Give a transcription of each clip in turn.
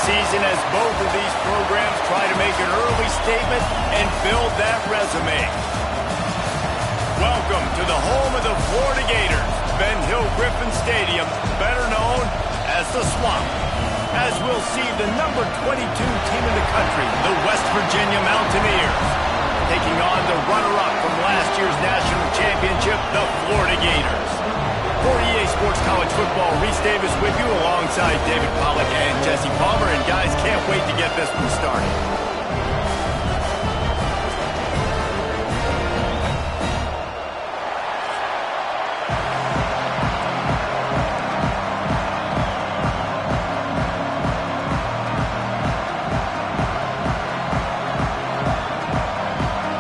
season as both of these programs try to make an early statement and build that resume. Welcome to the home of the Florida Gators, Ben Hill Griffin Stadium, better known as the Swamp, as we'll see the number 22 team in the country, the West Virginia Mountaineers, taking on the runner-up from last year's national championship, the Florida Gators. For EA Sports College Football, Reese Davis with you alongside David Pollack and Jesse Palmer. And guys, can't wait to get this one started.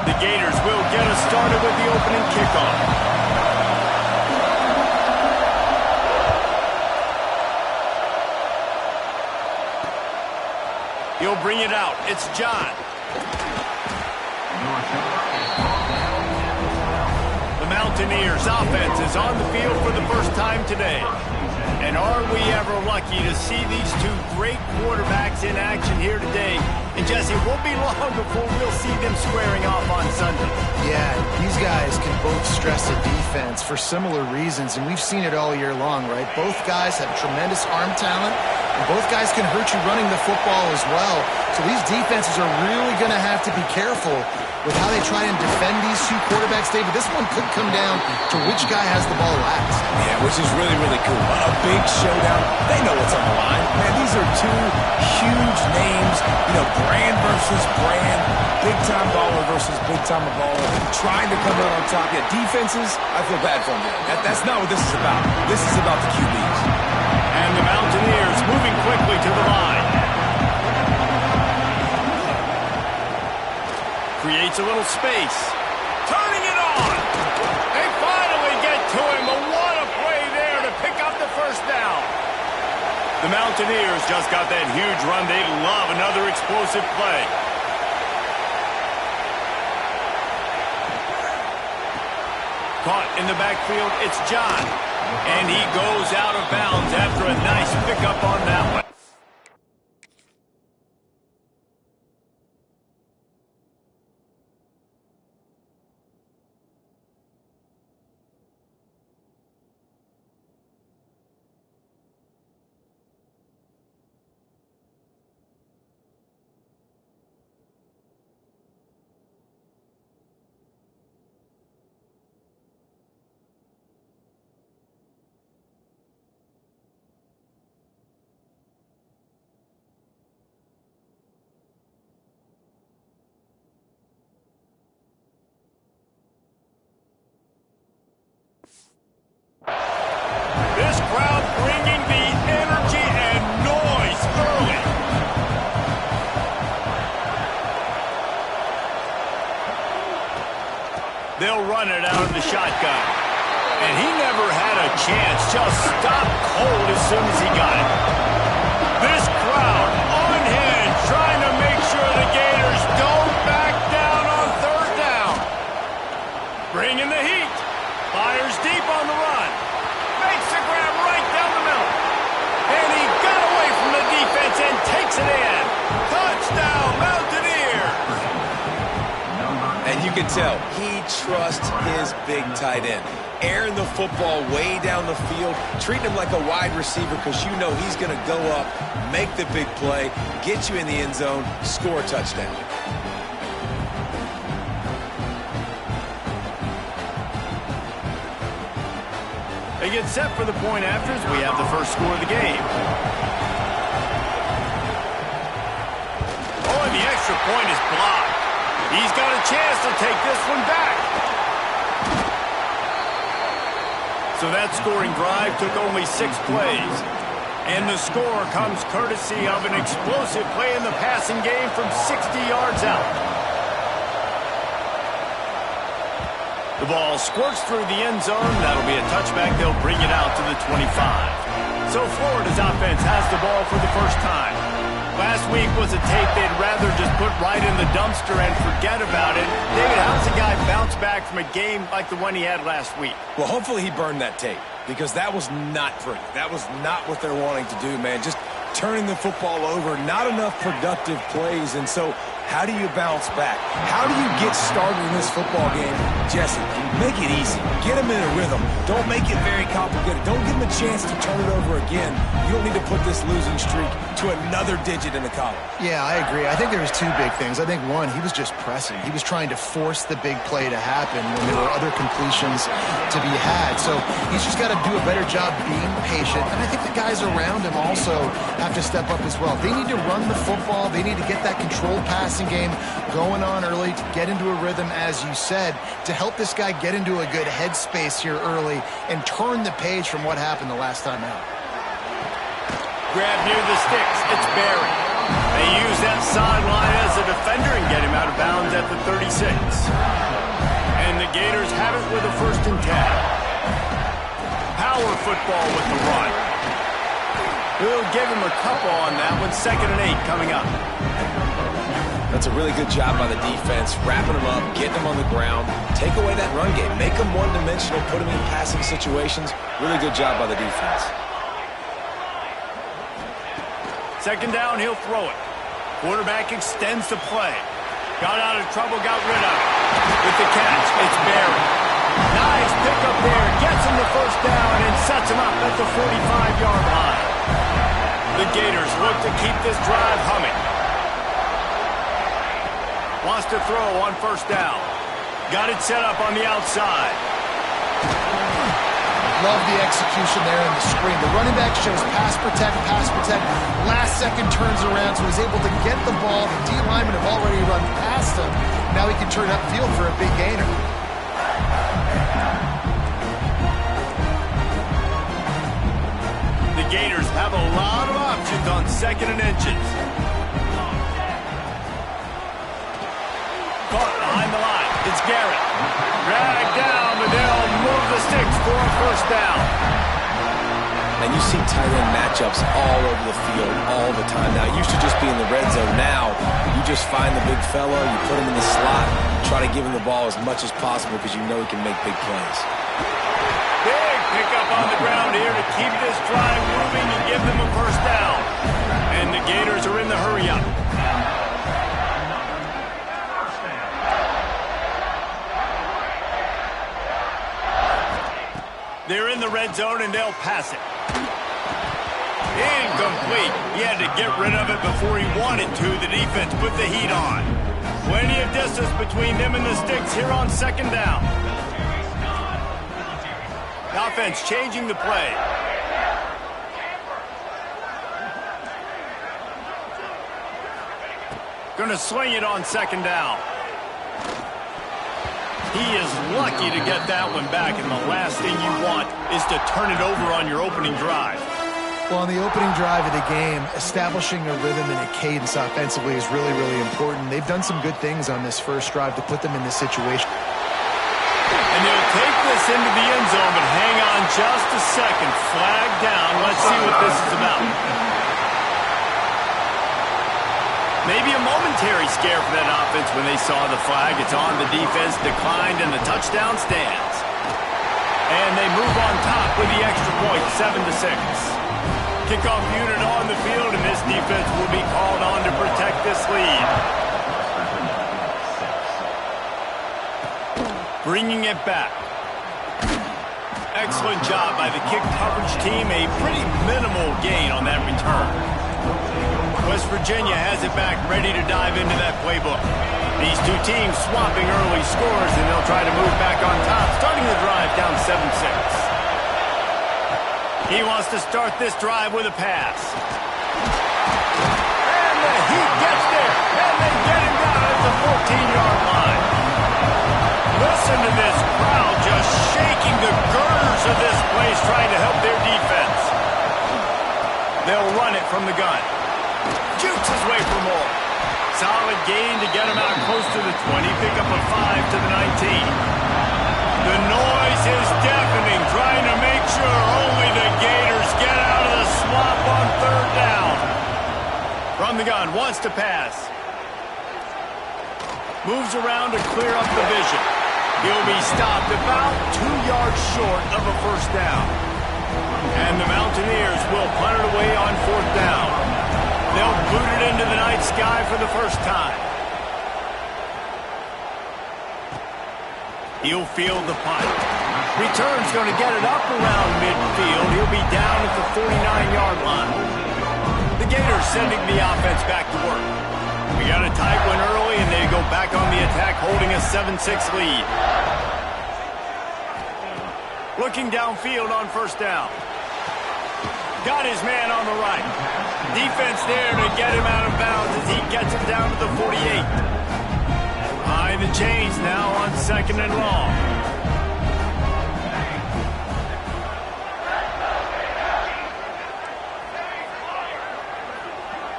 The Gators will get us started with the opening kickoff. He'll bring it out. It's John. The Mountaineers' offense is on the field for the first time today. And are we ever lucky to see these two great quarterbacks in action here today? And Jesse, it won't be long before we'll see them squaring off on Sunday. Yeah, these guys can both stress a defense for similar reasons, and we've seen it all year long, right? Both guys have tremendous arm talent, and both guys can hurt you running the football as well. So these defenses are really going to have to be careful with how they try and defend these two quarterbacks, David. This one could come down to which guy has the ball last. Yeah, which is really, really cool. A big showdown. They know what's on the line. Man, these are two huge names. You know, brand versus brand. Big-time baller versus big-time baller. Trying to come out on top. Yeah, defenses, I feel bad for them. That's not what this is about. This is about the QBs. And the Mountaineers moving quickly to the line. Creates a little space. Turning it on. They finally get to him. But what a play there to pick up the first down. The Mountaineers just got that huge run. They love another explosive play. Caught in the backfield, it's John. And he goes out of bounds after a nice pickup on that one. This crowd bringing the energy and noise early. They'll run it out of the shotgun. And he never had a chance. Just stopped cold as soon as he got it. This crowd unhinged, trying to make sure the Gators don't back down on third down. Bringing the heat. Fires deep on the run. Makes the grab right down the middle. And he got away from the defense and takes it in. Touchdown, Mountaineers. And you can tell he trusts his big tight end. Airing the football way down the field, treating him like a wide receiver because you know he's going to go up, make the big play, get you in the end zone, score a touchdown. They get set for the point afters. We have the first score of the game. Oh, and the extra point is blocked. He's got a chance to take this one back. So that scoring drive took only 6 plays. And the score comes courtesy of an explosive play in the passing game from 60 yards out. The ball squirts through the end zone. That'll be a touchback. They'll bring it out to the 25. So Florida's offense has the ball for the first time. Last week was a tape they'd rather just put right in the dumpster and forget about it. David, how does a guy bounce back from a game like the one he had last week? Well, hopefully he burned that tape because that was not pretty. That was not what they're wanting to do, man. Just turning the football over, not enough productive plays, and so how do you bounce back? How do you get started in this football game? Jesse, make it easy. Get them in a rhythm. Don't make it very complicated. Don't give them a chance to turn it over again. You don't need to put this losing streak to another digit in the column. Yeah, I agree. I think there was two big things. I think, one, he was just pressing. He was trying to force the big play to happen when there were other completions to be had. So he's just got to do a better job being patient. And I think the guys around him also have to step up as well. They need to run the football. They need to get that controlled passing game going on early to get into a rhythm, as you said, to help this guy get into a good headspace here early and turn the page from what happened the last time out. Grab near the sticks. It's Barry. They use that sideline as a defender and get him out of bounds at the 36. And the Gators have it with a 1st and 10. Power football with the run. We'll give him a couple on that one. 2nd and 8 coming up. That's a really good job by the defense, wrapping them up, getting them on the ground. Take away that run game. Make them one-dimensional, put them in passing situations. Really good job by the defense. 2nd down, he'll throw it. Quarterback extends the play. Got out of trouble, got rid of it. With the catch, it's Barry. Nice pickup there. Gets him the 1st down and sets him up at the 45-yard line. The Gators look to keep this drive humming. Wants to throw on 1st down. Got it set up on the outside. Love the execution there in the screen. The running back shows pass protect, pass protect. Last second turns around, so he's able to get the ball. The D linemen have already run past him. Now he can turn upfield for a big gainer. The Gators have a lot of options on 2nd and inches. Caught behind the line. It's Garrett. Dragged down, but they'll move the sticks for a 1st down. And you see tight end matchups all over the field all the time. Now, it used to just be in the red zone. Now, you just find the big fella, you put him in the slot, try to give him the ball as much as possible because you know he can make big plays. Big pickup on the ground here to keep this drive moving and give them a 1st down. And the Gators are in the hurry-up. They're in the red zone, and they'll pass it. Incomplete. He had to get rid of it before he wanted to. The defense put the heat on. Plenty of distance between them and the sticks here on 2nd down. The offense changing the play. Gonna swing it on 2nd down. He is lucky to get that one back, and the last thing you want is to turn it over on your opening drive. Well, on the opening drive of the game, establishing a rhythm and a cadence offensively is really, really important. They've done some good things on this 1st drive to put them in this situation. And they'll take this into the end zone, but hang on just a second. Flag down. Let's see what this is about. Maybe a momentary scare for that offense when they saw the flag. It's on, the defense declined, and the touchdown stands. And they move on top with the extra point, 7-6. Kickoff unit on the field, and this defense will be called on to protect this lead. Bringing it back. Excellent job by the kick coverage team. A pretty minimal gain on that return. West Virginia has it back, ready to dive into that playbook. These two teams swapping early scores, and they'll try to move back on top, starting the drive down 7-6. He wants to start this drive with a pass. And the Heat gets there, and they get him down at the 14-yard line. Listen to this crowd just shaking the girders of this place, trying to help their defense. They'll run it from the gun. Jukes his way for more. Solid gain to get him out close to the 20. Pick up a 5 to the 19. The noise is deafening, trying to make sure only the Gators get out of the swamp on 3rd down. From the gun, wants to pass. Moves around to clear up the vision. He'll be stopped about 2 yards short of a 1st down. And the Mountaineers will punt it away on 4th down. They'll boot it into the night sky for the first time. He'll field the punt. Return's going to get it up around midfield. He'll be down at the 49-yard line. The Gators sending the offense back to work. We got a tight one early, and they go back on the attack, holding a 7-6 lead. Looking downfield on 1st down. Got his man on the right. Defense there to get him out of bounds as he gets it down to the 48. Behind the chains now on 2nd and long.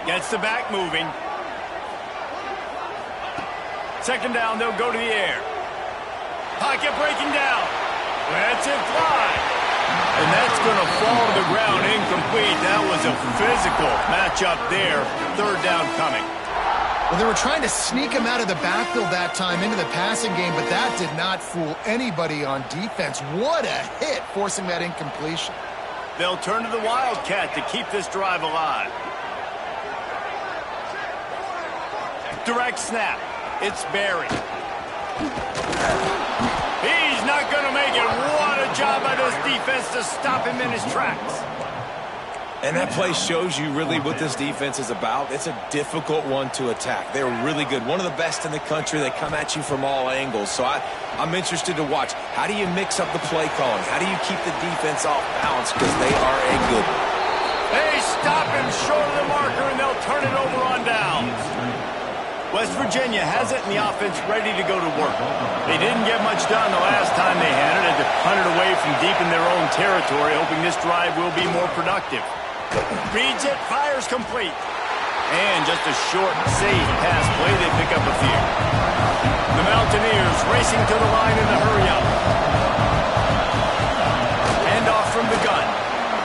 Gets the back moving. 2nd down, they'll go to the air. Pocket breaking down. Lets it fly. And that's going to fall to the ground incomplete. That was a physical matchup there. 3rd down coming. Well, they were trying to sneak him out of the backfield that time into the passing game, but that did not fool anybody on defense. What a hit, forcing that incompletion. They'll turn to the Wildcat to keep this drive alive. Direct snap. It's Barry. He's not going to make it. What a job by this defense to stop him in his tracks. And that play shows you really what this defense is about. It's a difficult one to attack. They're really good. One of the best in the country. They come at you from all angles. So I'm interested to watch. How do you mix up the play calling? How do you keep the defense off balance? Because they are a good one. They stop him short of the marker, and they'll turn it over on downs. West Virginia has it, and the offense ready to go to work. They didn't get much done the last time they had it. Had to punt it away from deep in their own territory, hoping this drive will be more productive. Reads it, fires complete. And just a short, safe pass play. They pick up a few. The Mountaineers racing to the line in the hurry-up. Hand off from the gun.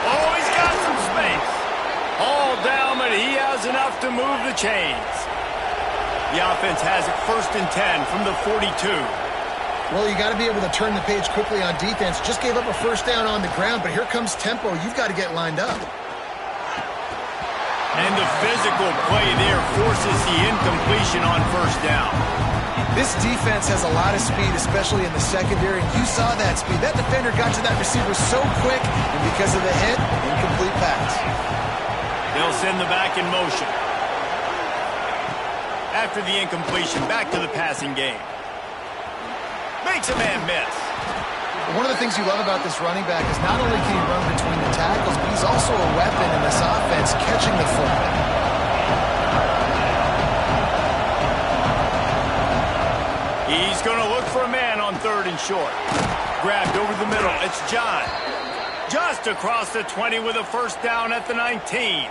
Oh, he's got some space. All down, but he has enough to move the chains. The offense has it 1st and 10 from the 42. Well, you got to be able to turn the page quickly on defense. Just gave up a 1st down on the ground, but here comes tempo. You've got to get lined up. And the physical play there forces the incompletion on 1st down. This defense has a lot of speed, especially in the secondary, and you saw that speed. That defender got to that receiver so quick, and because of the hit, incomplete pass. They'll send the back in motion. After the incompletion, back to the passing game. Makes a man miss. One of the things you love about this running back is not only can he run between the tackles, but he's also a weapon in this offense, catching the football. He's going to look for a man on 3rd and short. Grabbed over the middle. It's John. Just across the 20 with a 1st down at the 19.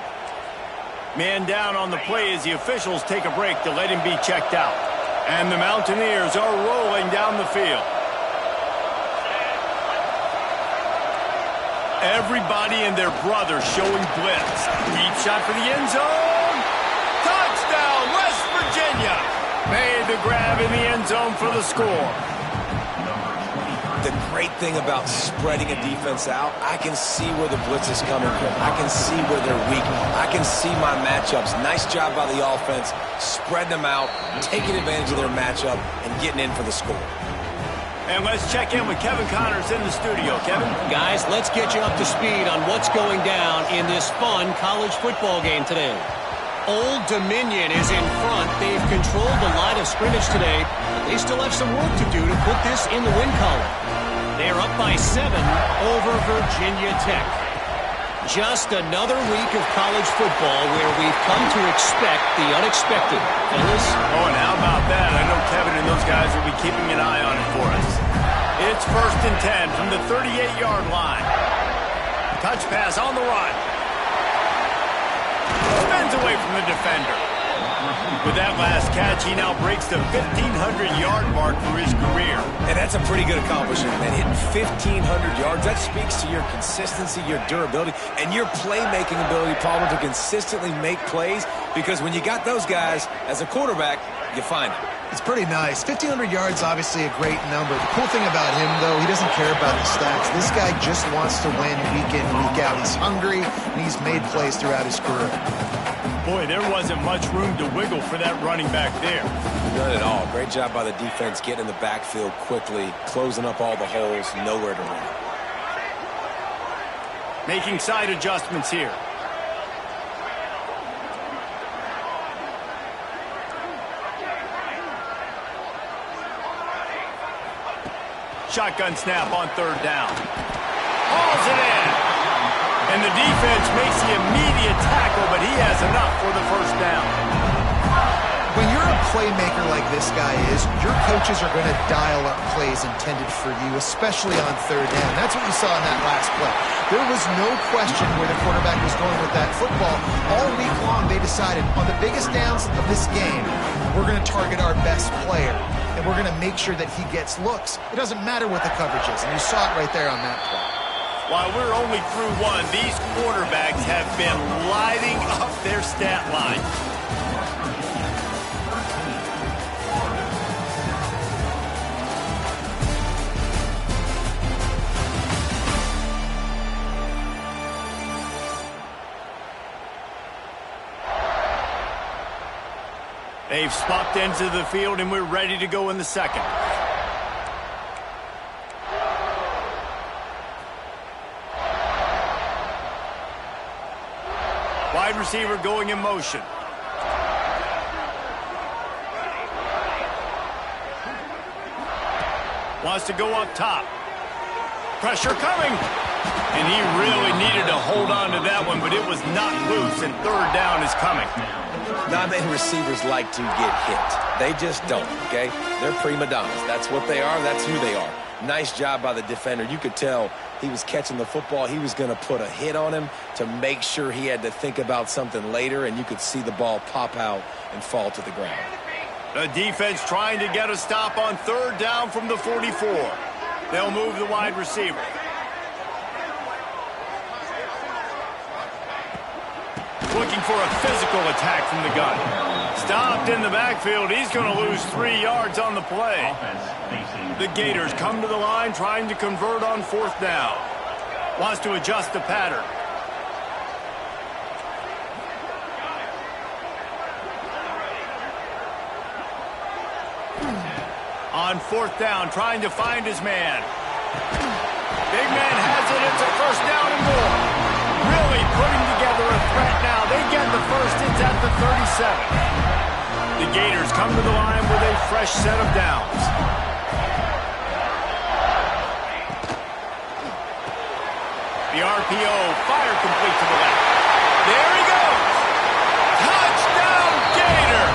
Man down on the play as the officials take a break to let him be checked out. And the Mountaineers are rolling down the field. Everybody and their brother showing blitz. Deep shot for the end zone. Touchdown, West Virginia. Made the grab in the end zone for the score. The great thing about spreading a defense out, I can see where the blitz is coming from. I can see where they're weak. I can see my matchups. Nice job by the offense, spreading them out, taking advantage of their matchup, and getting in for the score. And let's check in with Kevin Connors in the studio. Kevin? Guys, let's get you up to speed on what's going down in this fun college football game today. Old Dominion is in front. They've controlled the line of scrimmage today, but they still have some work to do to put this in the win column. They're up by 7 over Virginia Tech. Just another week of college football where we've come to expect the unexpected. Fellas? Oh, and how about that? I know Kevin and those guys will be keeping an eye on it for us. It's 1st and 10 from the 38-yard line. Touch pass on the run. Spins away from the defender. With that last catch, he now breaks the 1,500-yard mark for his career. And that's a pretty good accomplishment, man. Hitting 1,500 yards, that speaks to your consistency, your durability, and your playmaking ability, Palmer, to consistently make plays. Because when you got those guys as a quarterback, you find them. It's pretty nice. 1,500 yards, obviously a great number. The cool thing about him, though, he doesn't care about the stats. This guy just wants to win week in, week out. He's hungry, and he's made plays throughout his career. Boy, there wasn't much room to wiggle for that running back there. None at all. Great job by the defense getting in the backfield quickly, closing up all the holes, nowhere to run. Making side adjustments here. Shotgun snap on third down. Hauls it in. And the defense makes the immediate tackle, but he has enough for the first down. When you're a playmaker like this guy is, your coaches are going to dial up plays intended for you, especially on third down. That's what you saw in that last play. There was no question where the quarterback was going with that football. All week long, they decided on the biggest downs of this game, we're going to target our best player, and we're going to make sure that he gets looks. It doesn't matter what the coverage is, and you saw it right there on that play. While we're only through one, these quarterbacks have been lighting up their stat line. They've swapped into the field, and we're ready to go in the second. Wide receiver going in motion. Wants to go up top. Pressure coming. And he really needed to hold on to that one, but it was not loose, and third down is coming. Not many receivers like to get hit. They just don't, okay? They're prima donnas. That's what they are. That's who they are. Nice job by the defender. You could tell he was catching the football. He was going to put a hit on him to make sure he had to think about something later, and you could see the ball pop out and fall to the ground. The defense trying to get a stop on third down from the 44. They'll move the wide receiver. Looking for a physical attack from the gun. Stopped in the backfield. He's going to lose 3 yards on the play. The Gators come to the line trying to convert on fourth down. Wants to adjust the pattern. On fourth down, trying to find his man. Big man has it. It's a first down and more. Really putting together a threat now. They get the first. It's at the 37. The Gators come to the line with a fresh set of downs. The RPO, fire complete to the left. There he goes. Touchdown, Gator.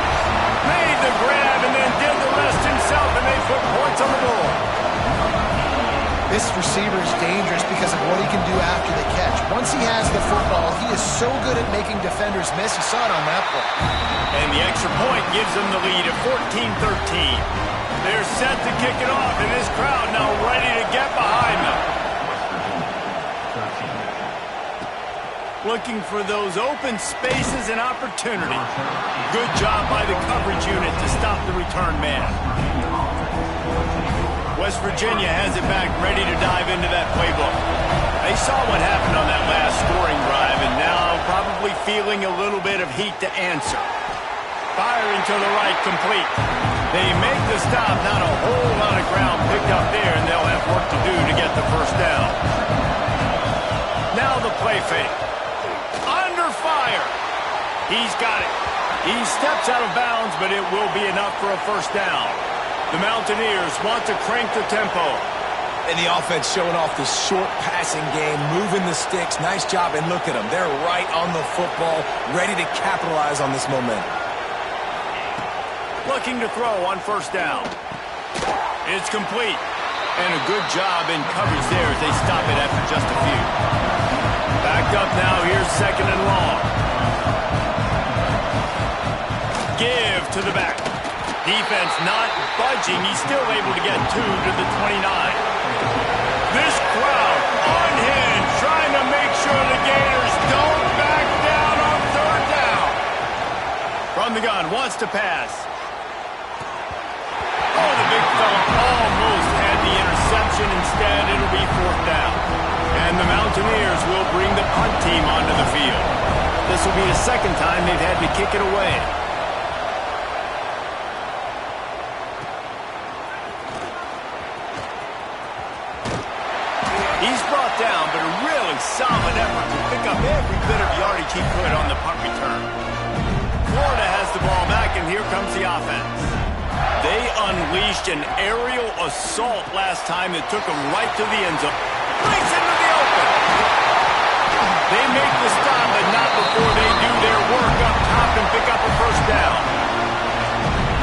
Made the grab and then did the rest himself, and they put points on the board. This receiver is dangerous because of what he can do after the catch. Once he has the football, he is so good at making defenders miss. You saw it on that play. And the extra point gives them the lead at 14-13. They're set to kick it off, and this crowd now ready to get behind them. Looking for those open spaces and opportunity. Good job by the coverage unit to stop the return man. West Virginia has it back, ready to dive into that playbook. They saw what happened on that last scoring drive, and now probably feeling a little bit of heat to answer. Firing to the right, complete. They make the stop, not a whole lot of ground picked up there, and they'll have work to do to get the first down. Now the play fake. Under fire. He's got it. He steps out of bounds, but it will be enough for a first down. The Mountaineers want to crank the tempo. And the offense showing off this short passing game, moving the sticks. Nice job, and look at them. They're right on the football, ready to capitalize on this momentum. Looking to throw on first down. It's complete. And a good job in coverage there as they stop it after just a few. Backed up now. Here's second and long. Give to the back. Defense not budging. He's still able to get 2 to the 29. This crowd unhinged, trying to make sure the Gators don't back down on third down. From the gun, wants to pass. fella almost had the interception. Instead, it'll be 4th down. And the Mountaineers will bring the punt team onto the field. This will be the 2nd time they've had to kick it away. He's brought down, but a really solid effort to pick up every bit of yardage he could on the punt return. Florida has the ball back, and here comes the offense. They unleashed an aerial assault last time that took them right to the end zone. Breaks into the open. They make the stop, but not before they do their work up top and pick up a 1st down.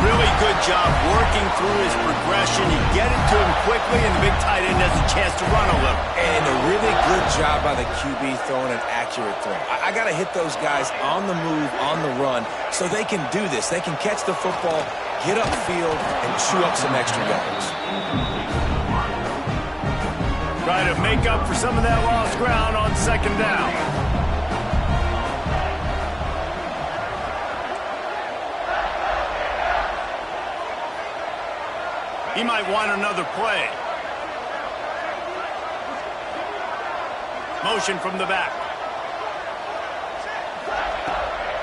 Really good job working through his progression. You get it to him quickly, and the big tight end has a chance to run a little. And a really good job by the QB throwing an accurate throw. I got to hit those guys on the move, on the run, so they can do this. They can catch the football, get upfield, and chew up some extra yards. Try to make up for some of that lost ground on 2nd down. He might want another play. Motion from the back.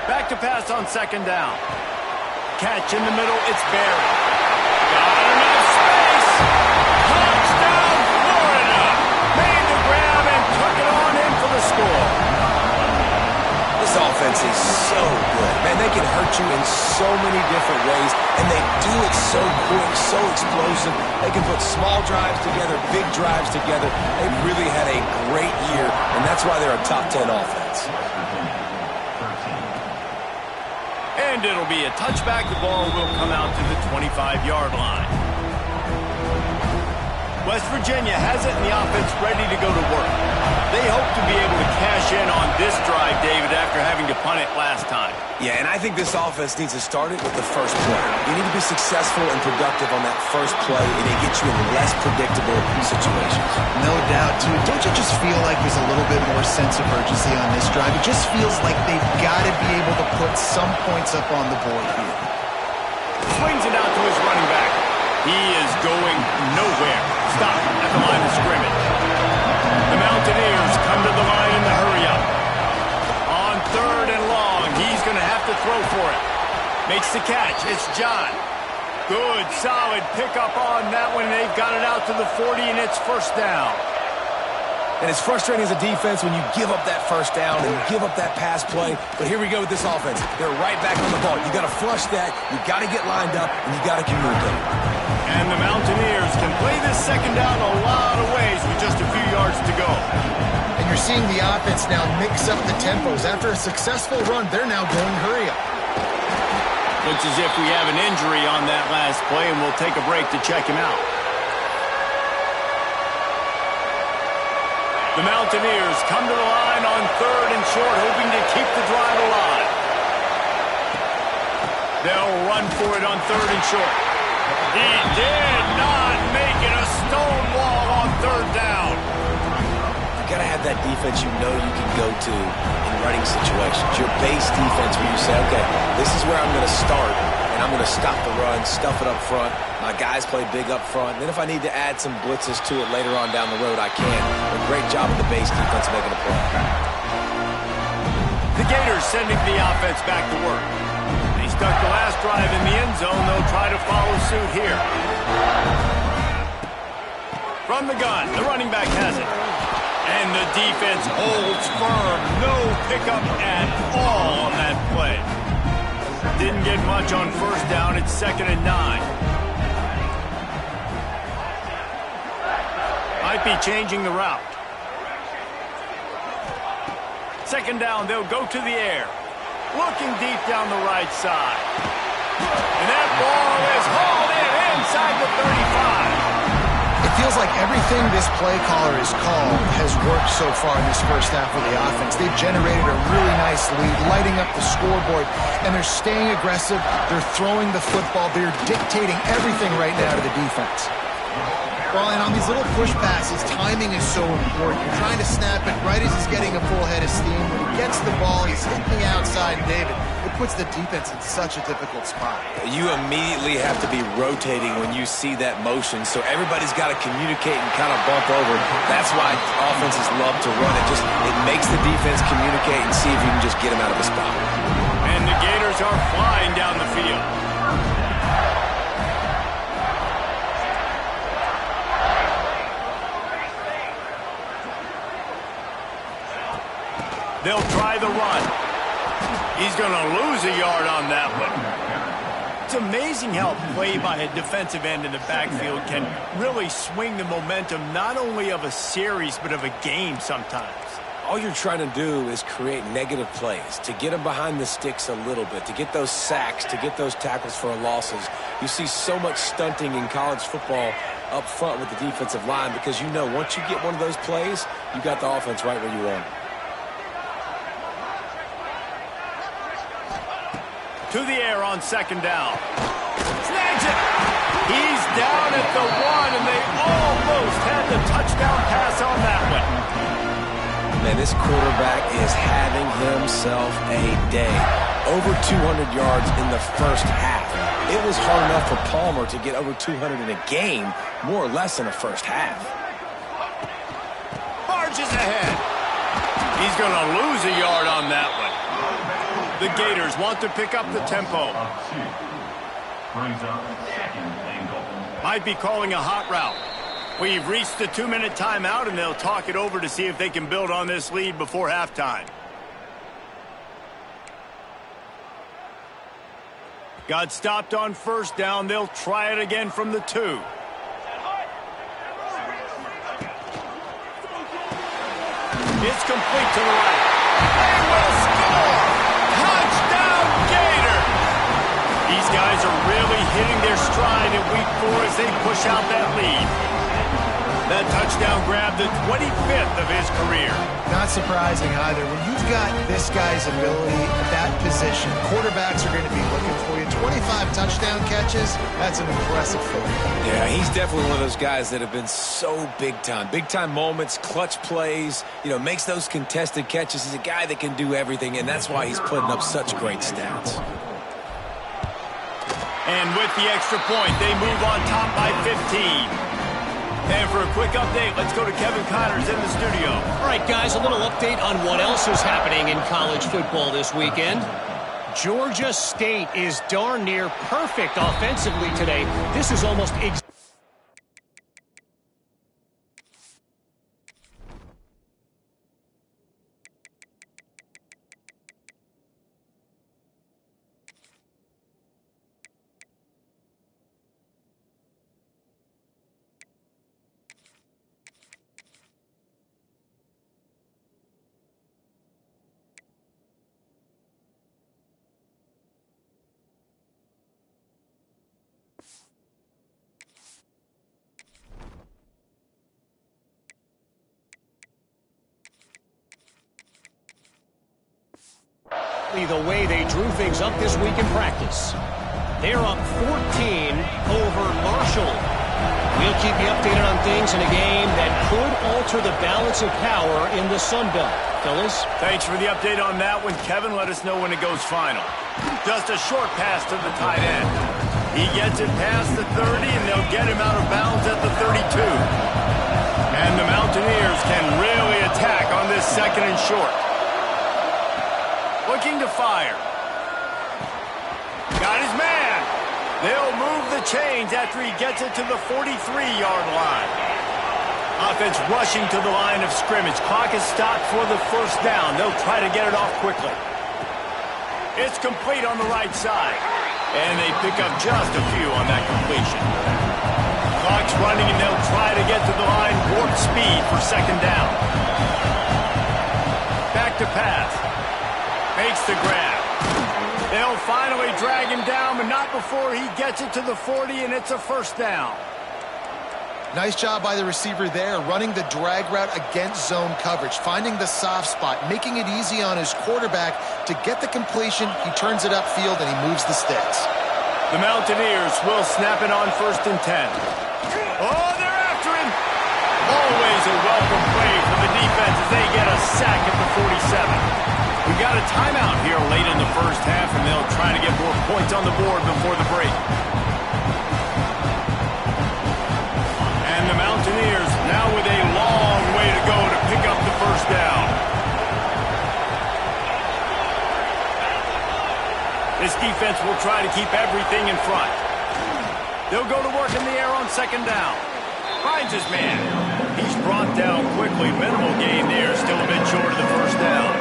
Back to pass on 2nd down. Catch in the middle, it's buried. Got enough space. Touchdown, Florida. Made the grab and took it on in for the score. This offense is so good. Man, they can hurt you in so many different ways, and they do it so quick, so explosive. They can put small drives together, big drives together. They've really had a great year, and that's why they're a top 10 offense. And it'll be a touchback. The ball will come out to the 25-yard line. West Virginia has it, and the offense ready to go to work. They hope to be able to cash in on this drive, David, after having to punt it last time. Yeah, and I think this offense needs to start it with the first play. You need to be successful and productive on that first play, and it gets you in less predictable situations. No doubt, too. Don't you just feel like there's a little bit more sense of urgency on this drive? It just feels like they've got to be able to put some points up on the board here. Swings it out to his running back. He is going nowhere. Stop at the line of scrimmage. The Mountaineers come to the line in the hurry-up. On 3rd and long, he's going to have to throw for it. Makes the catch. It's John. Good, solid pickup on that one. They've got it out to the 40, and it's 1st down. And it's frustrating as a defense when you give up that 1st down and you give up that pass play. But here we go with this offense. They're right back on the ball. You got to flush that. You got to get lined up, and you got to communicate. And the Mountaineers can play this 2nd down a lot of ways with just a few yards to go. And you're seeing the offense now mix up the tempos. After a successful run, they're now going hurry up. Looks as if we have an injury on that last play, and we'll take a break to check him out. The Mountaineers come to the line on 3rd and short, hoping to keep the drive alive. They'll run for it on 3rd and short. He did not make it. A stone wall on 3rd down. You got to have that defense you know you can go to in running situations. Your base defense where you say, okay, this is where I'm going to start, and I'm going to stop the run, stuff it up front. My guys play big up front. And then if I need to add some blitzes to it later on down the road, I can. A great job of the base defense making a play. The Gators sending the offense back to work. They stuck the last drive in the end zone. They'll try to follow suit here. From the gun, the running back has it. And the defense holds firm. No pickup at all on that play. Didn't get much on 1st down. It's 2nd and 9. Might be changing the route. 2nd down, they'll go to the air. Looking deep down the right side. And that ball is hauled in inside the 35. It feels like everything this play caller has called has worked so far in this first half of the offense. They've generated a really nice lead, lighting up the scoreboard, and they're staying aggressive. They're throwing the football. They're dictating everything right now to the defense. Well, and on these little push passes, timing is so important. You're trying to snap it right as he's getting a full head of steam. When he gets the ball, he's hitting the outside, David. It puts the defense in such a difficult spot. You immediately have to be rotating when you see that motion, so everybody's got to communicate and kind of bump over. That's why offenses love to run it. It makes the defense communicate and see if you can just get them out of a spot. And the Gators are flying down the field. They'll try the run. He's going to lose a yard on that one. It's amazing how play by a defensive end in the backfield can really swing the momentum not only of a series but of a game sometimes. All you're trying to do is create negative plays, to get them behind the sticks a little bit, to get those sacks, to get those tackles for losses. You see so much stunting in college football up front with the defensive line because you know once you get one of those plays, you got the offense right where you want it. To the air on second down. Snags it. He's down at the 1, and they almost had the touchdown pass on that one. Man, this quarterback is having himself a day. Over 200 yards in the first half. It was hard enough for Palmer to get over 200 in a game, more or less in the first half. Barges ahead. He's going to lose a yard on that one. The Gators want to pick up the tempo. Might be calling a hot route. We've reached the 2-minute timeout, and they'll talk it over to see if they can build on this lead before halftime. Got stopped on first down. They'll try it again from the 2. It's complete to the right. They will score! Touchdown, Gator! These guys are really hitting their stride in week 4 as they push out that lead. That touchdown grabbed the 25th of his career. Not surprising either. When you've got this guy's ability at that position, quarterbacks are going to be looking for you. 25 touchdown catches, that's an impressive feat. Yeah, he's definitely one of those guys that have been so big time. Big time moments, clutch plays, makes those contested catches. He's a guy that can do everything, and that's why he's putting up such great stats. And with the extra point, they move on top by 15. And for a quick update, let's go to Kevin Connors in the studio. All right, guys, a little update on what else is happening in college football this weekend. Georgia State is darn near perfect offensively today. This is almost the way they drew things up this week in practice. They're up 14 over Marshall. We'll keep you updated on things in a game that could alter the balance of power in the Sun Belt. Fellas? Thanks for the update on that one, Kevin. Let us know when it goes final. Just a short pass to the tight end. He gets it past the 30, and they'll get him out of bounds at the 32. And the Mountaineers can really attack on this 2nd and short. Looking to fire. Got his man. They'll move the chains after he gets it to the 43-yard line. Offense rushing to the line of scrimmage. Clock is stopped for the first down. They'll try to get it off quickly. It's complete on the right side. And they pick up just a few on that completion. Clock's running, and they'll try to get to the line warp speed for 2nd down. Back to pass. Makes the grab. They'll finally drag him down, but not before he gets it to the 40, and it's a 1st down. Nice job by the receiver there, running the drag route against zone coverage, finding the soft spot, making it easy on his quarterback to get the completion. He turns it upfield, and he moves the sticks. The Mountaineers will snap it on 1st and 10. Oh, they're after him. Always a welcome play for the defense as they get a sack at the 47. We got a timeout here late in the first half, and they'll try to get more points on the board before the break. And the Mountaineers now with a long way to go to pick up the first down. This defense will try to keep everything in front. They'll go to work in the air on second down. Finds his man. He's brought down quickly. Minimal gain there. Still a bit short of the first down.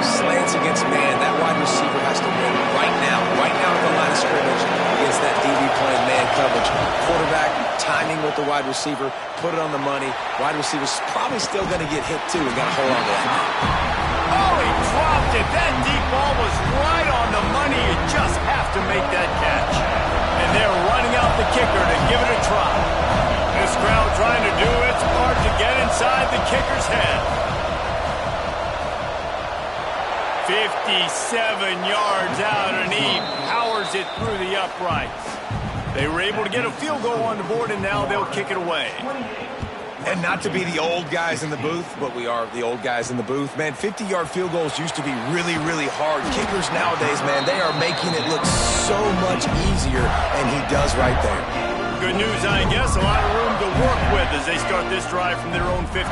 Slants against man. That wide receiver has to win right now at the line of scrimmage against that DB playing man coverage. Quarterback timing with the wide receiver, put it on the money. Wide receiver's probably still going to get hit too and got to hold on to that. Oh, he dropped it. That deep ball was right on the money. You just have to make that catch. And they're running out the kicker to give it a try. This crowd trying to do its part to get inside the kicker's head. 57 yards out, and he powers it through the uprights. They were able to get a field goal on the board, and now they'll kick it away. And not to be the old guys in the booth, but we are the old guys in the booth. Man, 50-yard field goals used to be really, really hard. Kickers nowadays, man, they are making it look so much easier, and he does right there. Good news, I guess. A lot of room to work with as they start this drive from their own 15.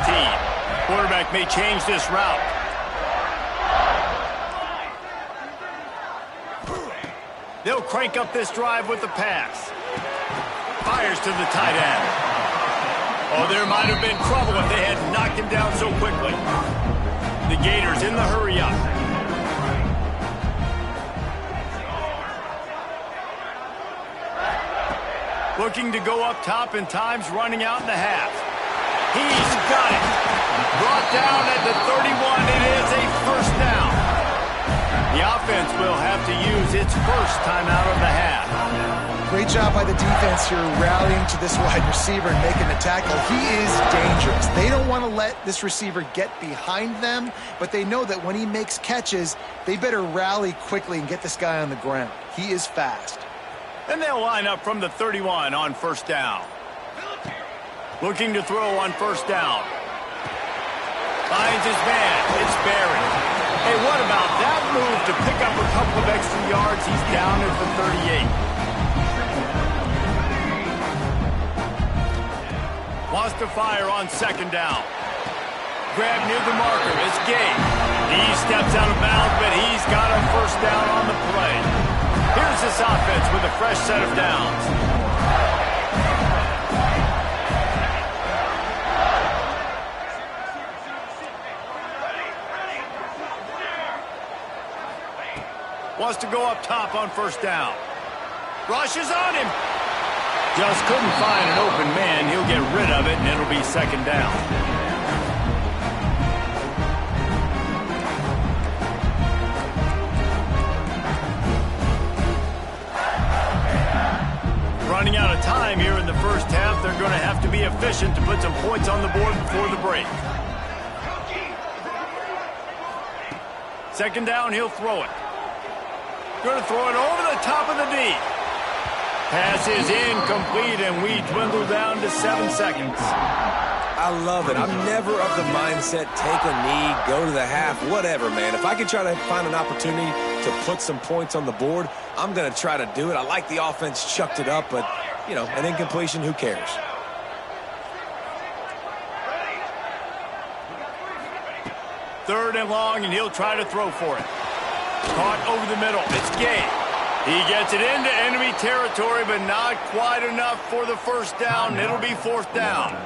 Quarterback may change this route. They'll crank up this drive with the pass. Fires to the tight end. Oh, there might have been trouble if they had knocked him down so quickly. The Gators in the hurry-up. Looking to go up top, and time's running out in the half. He's got it. Brought down at the 31. It is a first down. The offense will have to use its first timeout of the half. Great job by the defense here rallying to this wide receiver and making the tackle. He is dangerous. They don't want to let this receiver get behind them, but they know that when he makes catches, they better rally quickly and get this guy on the ground. He is fast. And they'll line up from the 31 on first down. Looking to throw on first down. Finds his man. It's Barry. Hey, what about that move to pick up a couple of extra yards? He's down at the 38. Wants to fire on second down. Grab near the marker. It's Gay. He steps out of bounds, but he's got a first down on the play. Here's this offense with a fresh set of downs. Wants to go up top on first down. Rushes on him. Just couldn't find an open man. He'll get rid of it, and it'll be second down. Running out of time here in the first half. They're going to have to be efficient to put some points on the board before the break. Second down, he'll throw it. Going to throw it over the top of the D. Pass is incomplete, and we dwindle down to 7 seconds. I love it. I'm never of the mindset, take a knee, go to the half, whatever, man. If I can try to find an opportunity to put some points on the board, I'm going to try to do it. I like the offense chucked it up, but, you know, an incompletion, who cares? Third and long, and he'll try to throw for it. Caught over the middle. It's Gay. He gets it into enemy territory, but not quite enough for the first down. It'll be fourth down.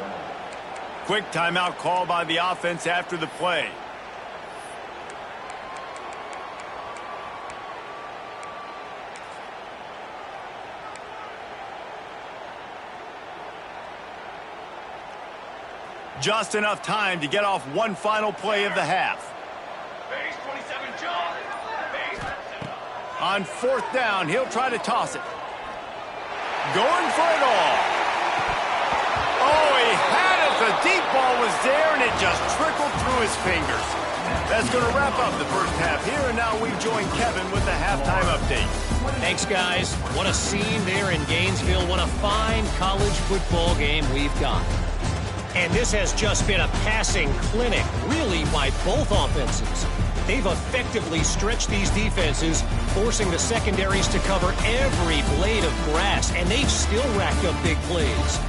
Quick timeout call by the offense after the play. Just enough time to get off one final play of the half. On fourth down, he'll try to toss it. Going for it all. Oh, he had it. The deep ball was there, and it just trickled through his fingers. That's going to wrap up the first half here, and now we join Kevin with the halftime update. Thanks, guys. What a scene there in Gainesville. What a fine college football game we've got. And this has just been a passing clinic, really, by both offenses. They've effectively stretched these defenses, forcing the secondaries to cover every blade of grass, and they've still racked up big plays.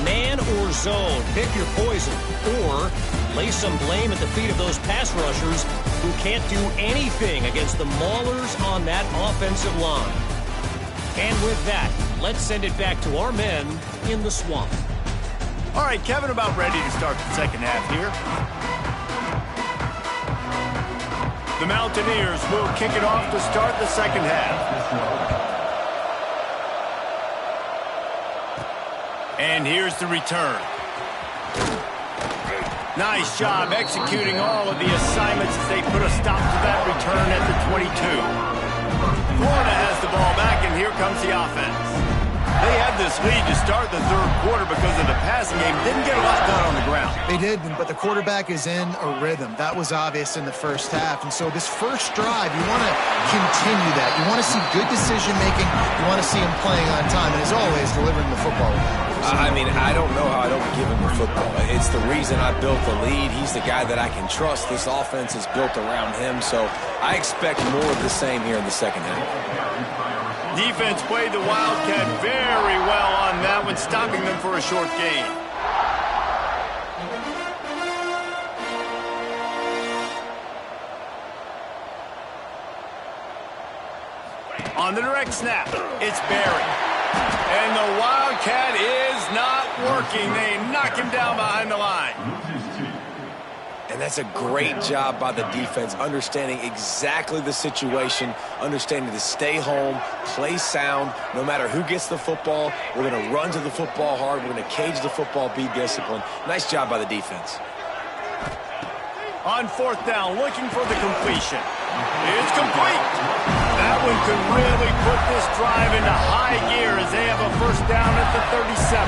Man or zone, pick your poison, or lay some blame at the feet of those pass rushers who can't do anything against the maulers on that offensive line. And with that, let's send it back to our men in the swamp. All right, Kevin, about ready to start the second half here. The Mountaineers will kick it off to start the second half. And here's the return. Nice job executing all of the assignments as they put a stop to that return at the 22. Florida has the ball back, and here comes the offense. They had this lead to start the third quarter because of the passing game. Didn't get a lot done on the ground. They didn't, but the quarterback is in a rhythm. That was obvious in the first half. And so this first drive, you want to continue that. You want to see good decision-making. You want to see him playing on time. And as always, delivering the football. I mean, I don't know how I don't give him the football. It's the reason I built the lead. He's the guy that I can trust. This offense is built around him. So I expect more of the same here in the second half. Defense played the Wildcat very well on that one, stopping them for a short gain. On the direct snap, it's Barry. And the Wildcat is not working. They knock him down behind the line. And that's a great job by the defense, understanding exactly the situation, understanding to stay home, play sound. No matter who gets the football, we're going to run to the football hard. We're going to cage the football, be disciplined. Nice job by the defense. On fourth down, looking for the completion. It's complete. That one could really put this drive into high gear as they have a first down at the 37.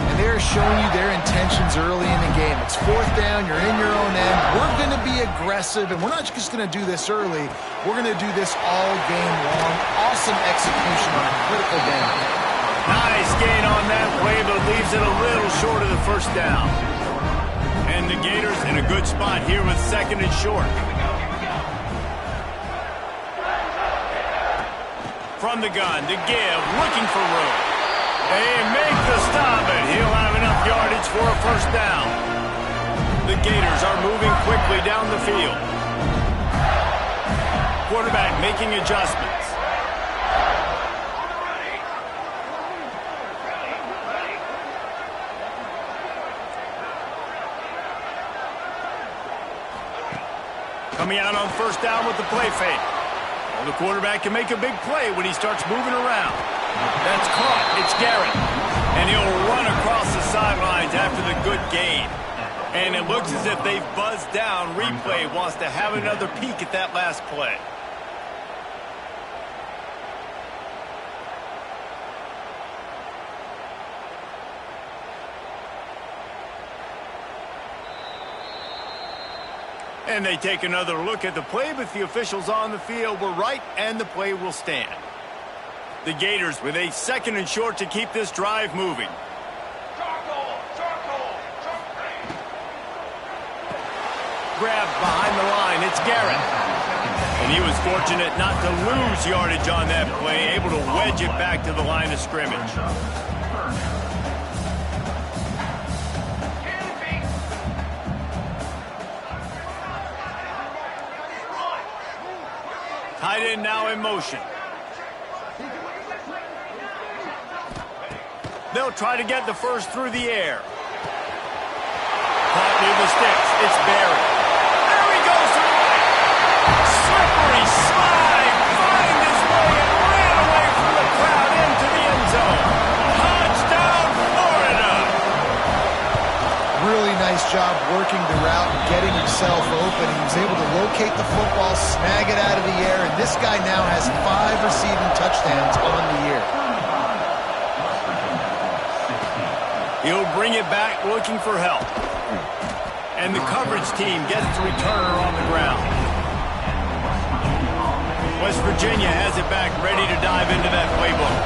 And they're showing you their intentions early in the game. It's fourth down. You're in your own end. We're going to be aggressive, and we're not just going to do this early. We're going to do this all game long. Awesome execution on a critical down. Nice gain on that play, but leaves it a little short of the first down. And the Gators in a good spot here with second and short. From the gun, to give, looking for room. They make the stop, and he'll have enough yardage for a first down. The Gators are moving quickly down the field. Quarterback making adjustments. Coming out on first down with the play fake. Well, the quarterback can make a big play when he starts moving around. That's caught. It's Garrett. And he'll run across the sidelines after the good gain. And it looks as if they've buzzed down. Replay wants to have another peek at that last play. And they take another look at the play, but the officials on the field were right, and the play will stand. The Gators with a second and short to keep this drive moving. Grabbed behind the line, it's Garrett. And he was fortunate not to lose yardage on that play, able to wedge it back to the line of scrimmage. Tight end now in motion. They'll try to get the first through the air. Caught near the sticks. It's Barry. There he goes to the right. Slippery slide. Find his way and ran away from the crowd into the end zone. Touchdown, Florida. Really nice job working the route and getting himself open. He was able to locate the football, snag it out of the air, and this guy now has 5 receiving touchdowns on the year. He'll bring it back looking for help. And the coverage team gets the returner on the ground. West Virginia has it back, ready to dive into that playbook.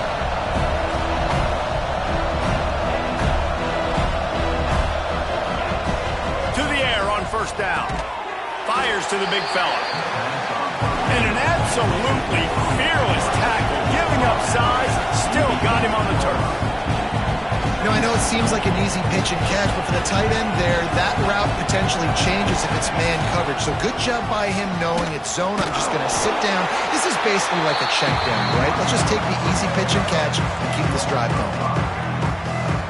To the air on first down. fires to the big fella. And an absolutely fearless tackle, giving up size, still got him on the turf. You know, I know it seems like an easy pitch and catch, but for the tight end there, that route potentially changes if it's man coverage. So good job by him knowing it's zone. I'm just going to sit down. This is basically like a check down, right? Let's just take the easy pitch and catch and keep this drive going.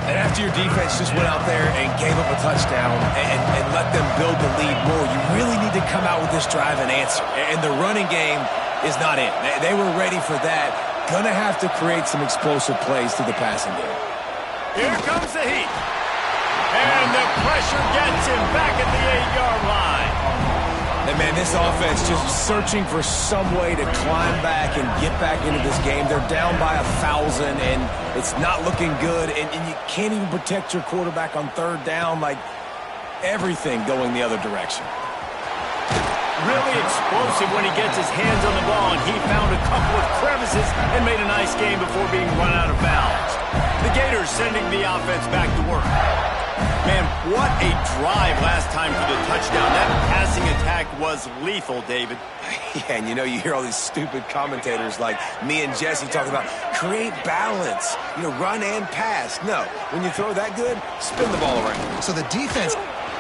And after your defense just went out there and gave up a touchdown and let them build the lead more, you really need to come out with this drive and answer. And the running game is not it. They were ready for that. Gonna have to create some explosive plays through the passing game. Here comes the heat. And the pressure gets him back at the 8-yard line. And, man, this offense just searching for some way to climb back and get back into this game. They're down by 1,000, and it's not looking good. And you can't even protect your quarterback on third down. Like, everything going the other direction. Really explosive when he gets his hands on the ball, and he found a couple of crevices and made a nice game before being run out of bounds. The Gators sending the offense back to work. Man, what a drive last time for the touchdown. That passing attack was lethal, David. Yeah, and you hear all these stupid commentators like me and Jesse talking about create balance, run and pass. No, when you throw that good, spin the ball around. So the defense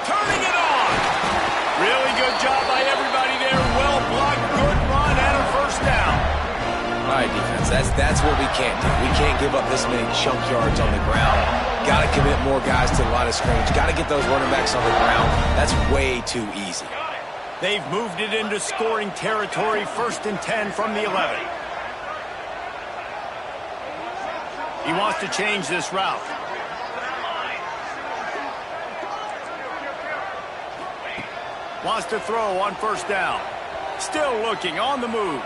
turning it on. Really good job by everybody there. Well blocked, good run, and a first down. All right, defense, that's what we can't do. We can't give up this many chunk yards on the ground. Got to commit more guys to the line of scrimmage. Got to get those running backs on the ground. That's way too easy. They've moved it into scoring territory, 1st and 10 from the 11. He wants to change this route. Wants to throw on first down. Still looking on the move.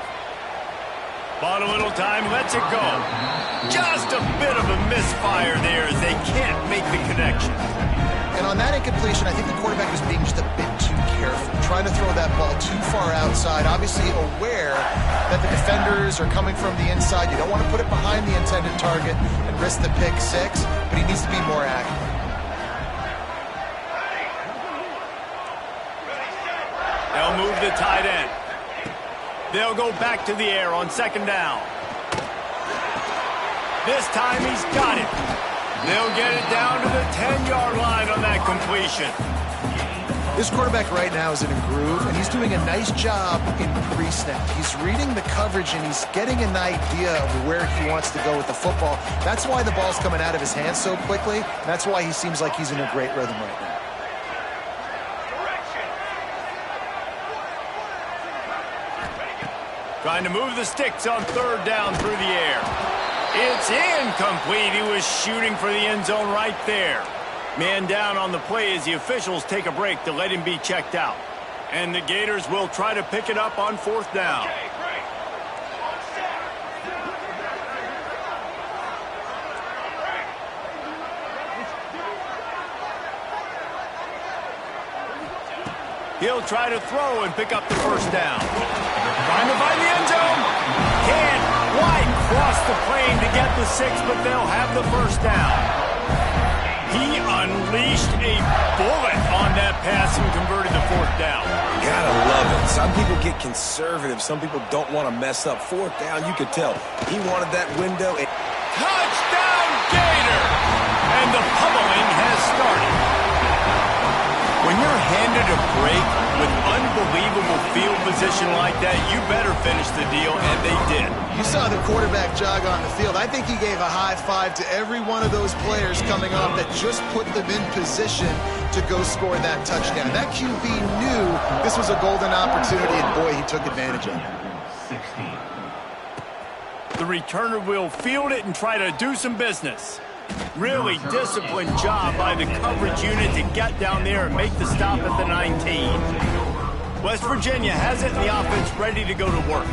Bought a little time, lets it go. Just a bit of a misfire there as they can't make the connection. And on that incompletion, I think the quarterback was being just a bit too careful, trying to throw that ball too far outside, obviously aware that the defenders are coming from the inside. You don't want to put it behind the intended target and risk the pick six, but he needs to be more accurate. They'll move the tight end. They'll go back to the air on 2nd down. This time he's got it. They'll get it down to the 10-yard line on that completion. This quarterback right now is in a groove, and he's doing a nice job in pre-snap. He's reading the coverage, and he's getting an idea of where he wants to go with the football. That's why the ball's coming out of his hands so quickly. That's why he seems like he's in a great rhythm right now. Trying to move the sticks on 3rd down through the air. It's incomplete. He was shooting for the end zone right there. Man down on the play as the officials take a break to let him be checked out. And the Gators will try to pick it up on 4th down. He'll try to throw and pick up the first down. Trying to find the end zone. Can't quite cross the plane to get the 6, but they'll have the first down. He unleashed a bullet on that pass and converted the 4th down. Gotta love it. Some people get conservative. Some people don't want to mess up. 4th down, you could tell. He wanted that window. Touchdown, Gator! And the pummeling has started. When you're handed a break with unbelievable field position like that, you better finish the deal, and they did. You saw the quarterback jog on the field. I think he gave a high five to every one of those players coming off that just put them in position to go score that touchdown. That QB knew this was a golden opportunity, and boy, he took advantage of it. The returner will field it and try to do some business. Really disciplined job by the coverage unit to get down there and make the stop at the 19. West Virginia has it and the offense ready to go to work.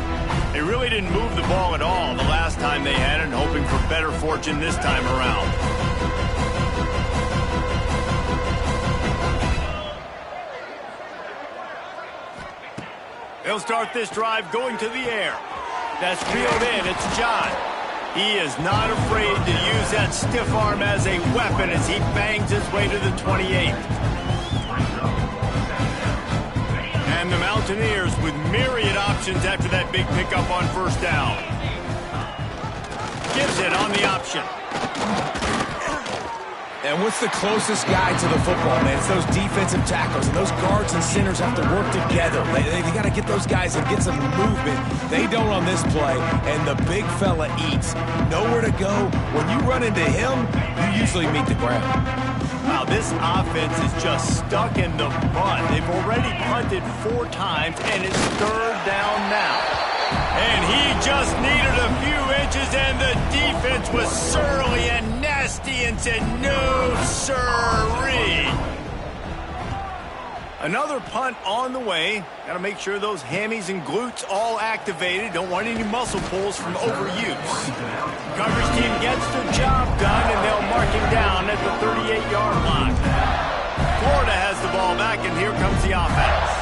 They really didn't move the ball at all the last time they had it, hoping for better fortune this time around. They'll start this drive going to the air. That's reeled in. It's John. He is not afraid to use that stiff arm as a weapon as he bangs his way to the 28. And the Mountaineers with myriad options after that big pickup on first down. Gives it on the option. And what's the closest guy to the football, man? It's those defensive tackles, and those guards and centers have to work together. They got to get those guys and get some movement. They don't on this play, and the big fella eats. Nowhere to go. When you run into him, you usually meet the ground. Wow, this offense is just stuck in the mud. They've already punted 4 times, and it's 3rd down now. And he just needed a few inches, and the defense was surly and nasty and said, no, sirree. Another punt on the way. Got to make sure those hammies and glutes all activated. Don't want any muscle pulls from overuse. Coverage team gets the job done, and they'll mark him down at the 38-yard line. Florida has the ball back, and here comes the offense.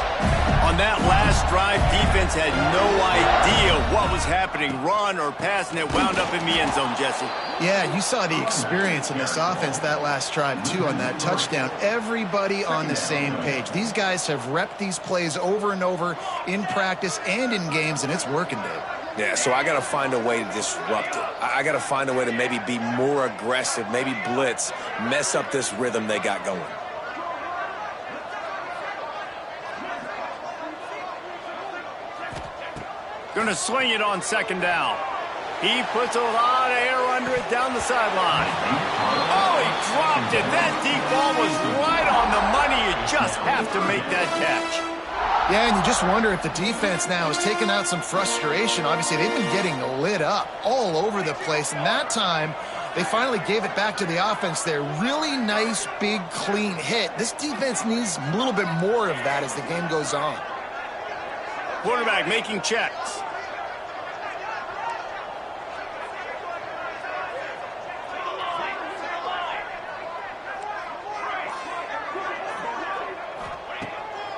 On that last drive, defense had no idea what was happening, run or pass, and it wound up in the end zone, Jesse. Yeah, you saw the experience in this offense that last drive, too, on that touchdown. Everybody on the same page. These guys have repped these plays over and over in practice and in games, and it's working, Dave. Yeah, so I got to find a way to disrupt it. I got to find a way to maybe be more aggressive, maybe blitz, mess up this rhythm they got going. Going to swing it on 2nd down. He puts a lot of air under it down the sideline. Oh, he dropped it. That deep ball was right on the money. You just have to make that catch. Yeah, and you just wonder if the defense now is taking out some frustration. Obviously, they've been getting lit up all over the place. And that time, they finally gave it back to the offense there. Really nice, big, clean hit. This defense needs a little bit more of that as the game goes on. Quarterback making checks.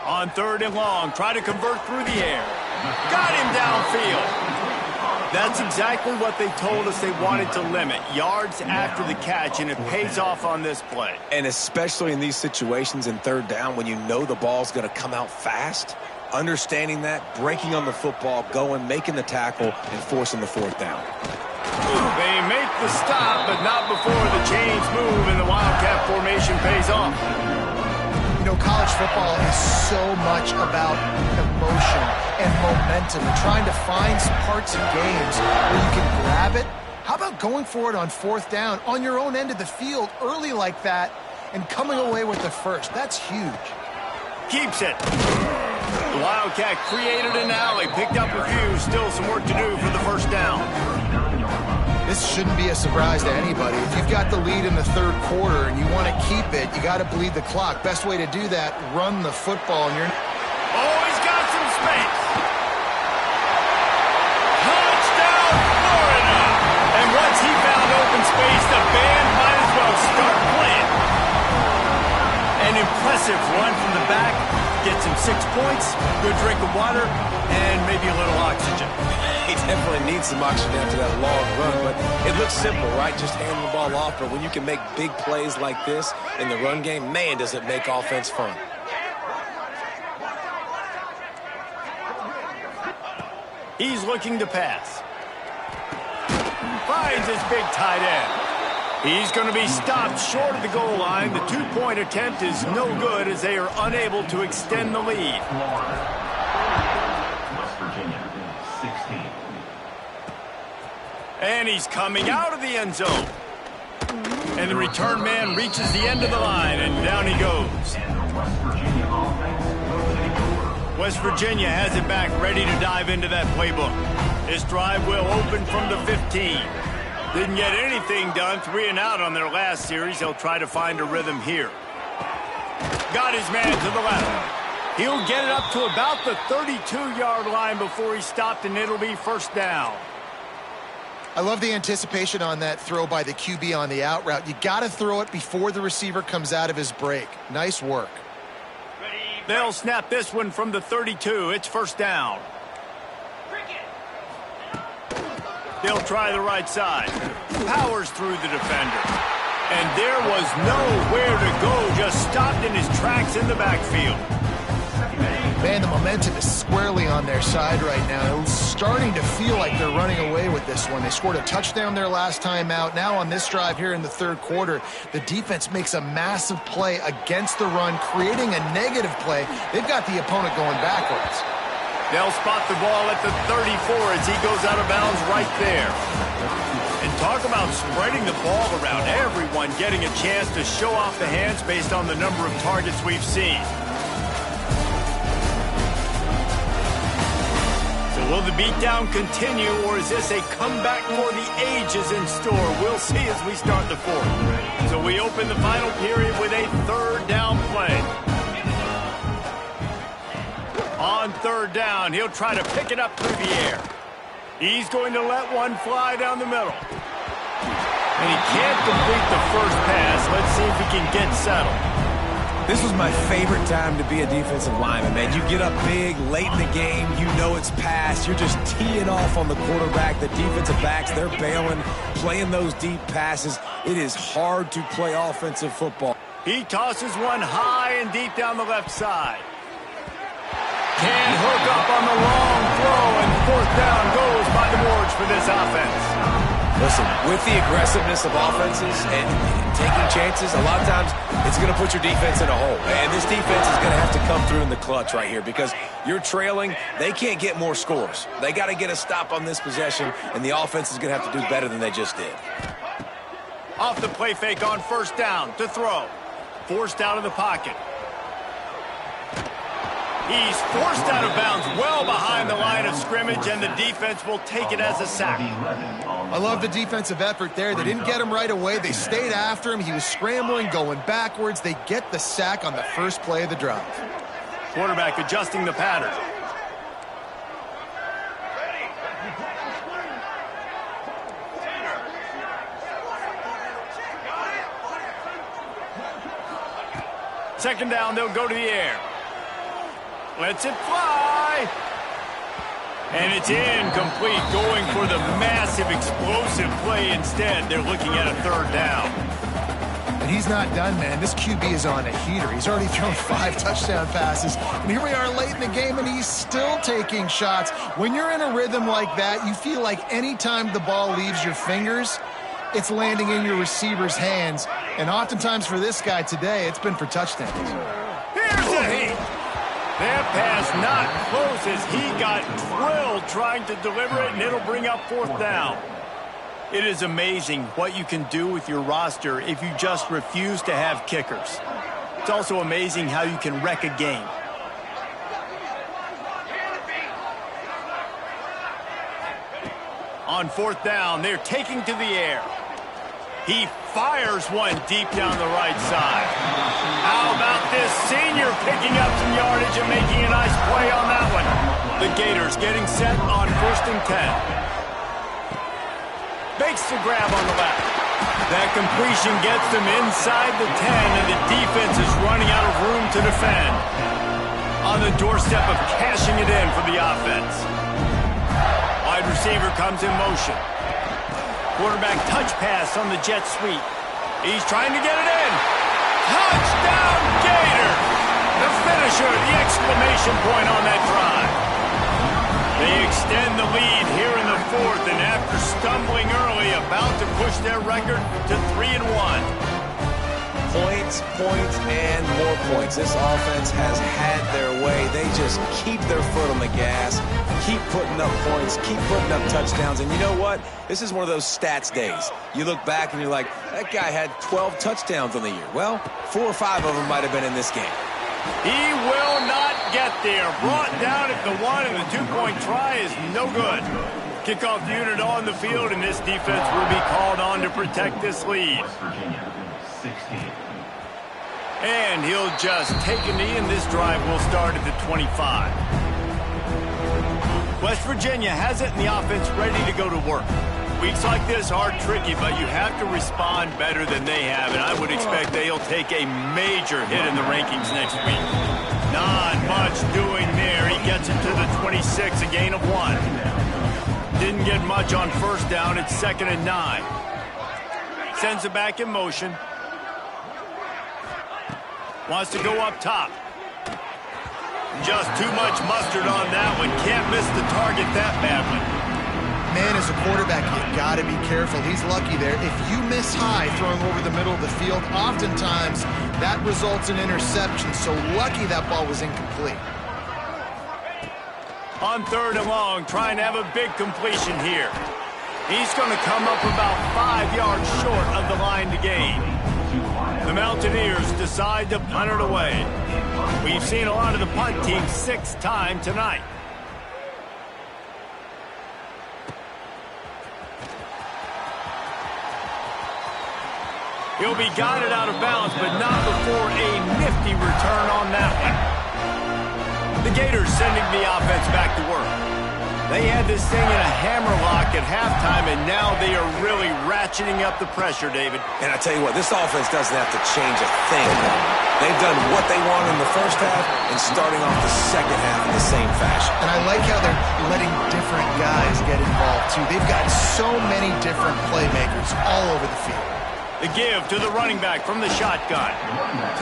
On 3rd and long, try to convert through the air. Got him downfield. That's exactly what they told us they wanted to limit. Yards after the catch, and it pays off on this play. And especially in these situations in 3rd down when you know the ball's going to come out fast, understanding that, breaking on the football, going, making the tackle, and forcing the 4th down. They make the stop, but not before the chains move and the Wildcat formation pays off. You know, college football is so much about emotion and momentum and trying to find some parts of games where you can grab it. How about going for it on 4th down on your own end of the field early like that and coming away with the first? That's huge. Keeps it. The Wildcat created an alley, picked up a few, still some work to do for the 1st down. This shouldn't be a surprise to anybody. If you've got the lead in the 3rd quarter and you want to keep it, you got to bleed the clock. Best way to do that, run the football. And you're... Oh, he's got some space. Touchdown, Florida. And once he found open space, the band might as well start playing. An impressive run from the back. Gets him 6 points, good drink of water, and maybe a little oxygen. He definitely needs some oxygen after that long run, but it looks simple, right? Just handing the ball off, but when you can make big plays like this in the run game, man, does it make offense fun. He's looking to pass. Finds his big tight end. He's going to be stopped short of the goal line. The 2-point attempt is no good as they are unable to extend the lead. And he's coming out of the end zone. And the return man reaches the end of the line, and down he goes. West Virginia has it back, ready to dive into that playbook. This drive will open from the 15. Didn't get anything done, 3 and out on their last series. They'll try to find a rhythm here. Got his man to the left. He'll get it up to about the 32-yard line before he stopped, and it'll be 1st down. I love the anticipation on that throw by the QB on the out route. You got to throw it before the receiver comes out of his break. Nice work. They'll snap this one from the 32. It's 1st down. They'll try the right side. Powers through the defender. And there was nowhere to go. Just stopped in his tracks in the backfield. Man, the momentum is squarely on their side right now. It's starting to feel like they're running away with this one. They scored a touchdown their last time out. Now on this drive here in the third quarter, the defense makes a massive play against the run, creating a negative play. They've got the opponent going backwards. They'll spot the ball at the 34 as he goes out of bounds right there. And talk about spreading the ball around. Everyone getting a chance to show off the hands based on the number of targets we've seen. Will the beatdown continue, or is this a comeback for the ages in store? We'll see as we start the fourth. So we open the final period with a third down play. On third down, he'll try to pick it up through the air. He's going to let one fly down the middle. And he can't complete the first pass. Let's see if he can get settled. This was my favorite time to be a defensive lineman, man. You get up big, late in the game, you know it's past. You're just teeing off on the quarterback. The defensive backs, they're bailing, playing those deep passes. It is hard to play offensive football. He tosses one high and deep down the left side. Can hook up on the long throw, and fourth down goes by the boards for this offense. Listen, with the aggressiveness of offenses and taking chances, a lot of times it's going to put your defense in a hole. And this defense is going to have to come through in the clutch right here because you're trailing. They can't get more scores. They got to get a stop on this possession, and the offense is going to have to do better than they just did. Off the play fake on first down to throw. Forced out of the pocket. He's forced out of bounds well behind the line of scrimmage, and the defense will take it as a sack. I love the defensive effort there. They didn't get him right away. They stayed after him. He was scrambling, going backwards. They get the sack on the first play of the drive. Quarterback adjusting the pattern. Second down, they'll go to the air. Lets it fly. And it's incomplete, going for the massive explosive play instead. They're looking at a third down. And he's not done, man. This QB is on a heater. He's already thrown 5 touchdown passes. And here we are late in the game, and he's still taking shots. When you're in a rhythm like that, you feel like any time the ball leaves your fingers, it's landing in your receiver's hands. And oftentimes for this guy today, it's been for touchdowns. Here's a hit. That pass not close as he got drilled trying to deliver it, and it'll bring up fourth down. It is amazing what you can do with your roster if you just refuse to have kickers. It's also amazing how you can wreck a game. On fourth down, they're taking to the air. He fires one deep down the right side. How about this senior picking up some yardage and making a nice play on that one? The Gators getting set on 1st and 10. Makes the grab on the left. That completion gets them inside the 10, and the defense is running out of room to defend. On the doorstep of cashing it in for the offense. Wide receiver comes in motion. Quarterback touch pass on the jet sweep. He's trying to get it in. Touchdown, Gator! The finisher, the exclamation point on that drive. They extend the lead here in the fourth, and after stumbling early, about to push their record to 3-1. Points, points, and more points. This offense has had their way. They just keep their foot on the gas, keep putting up points, keep putting up touchdowns. And you know what? This is one of those stats days. You look back and you're like, that guy had 12 touchdowns on the year. Well, 4 or 5 of them might have been in this game. He will not get there. Brought down at the 1, and the 2-point try is no good. Kickoff unit on the field, and this defense will be called on to protect this lead. And he'll just take a knee, and this drive will start at the 25. West Virginia has it, and the offense ready to go to work. Weeks like this are tricky, but you have to respond better than they have, and I would expect they'll take a major hit in the rankings next week. Not much doing there. He gets it to the 26, a gain of 1. Didn't get much on first down. It's 2nd and 9. Sends it back in motion. Wants to go up top. Just too much mustard on that one. Can't miss the target that badly. Man, as a quarterback, you got to be careful. He's lucky there. If you miss high throwing over the middle of the field, oftentimes that results in interception. So lucky that ball was incomplete. On 3rd and long, trying to have a big completion here. He's going to come up about 5 yards short of the line to gain. The Mountaineers decide to punt it away. We've seen a lot of the punt team 6 times tonight. He'll be guided out of bounds, but not before a nifty return on that one. The Gators sending the offense back to work. They had this thing in a hammerlock at halftime, and now they are really ratcheting up the pressure, David. And I tell you what, this offense doesn't have to change a thing. They've done what they wanted in the first half and starting off the second half in the same fashion. And I like how they're letting different guys get involved, too. They've got so many different playmakers all over the field. The give to the running back from the shotgun.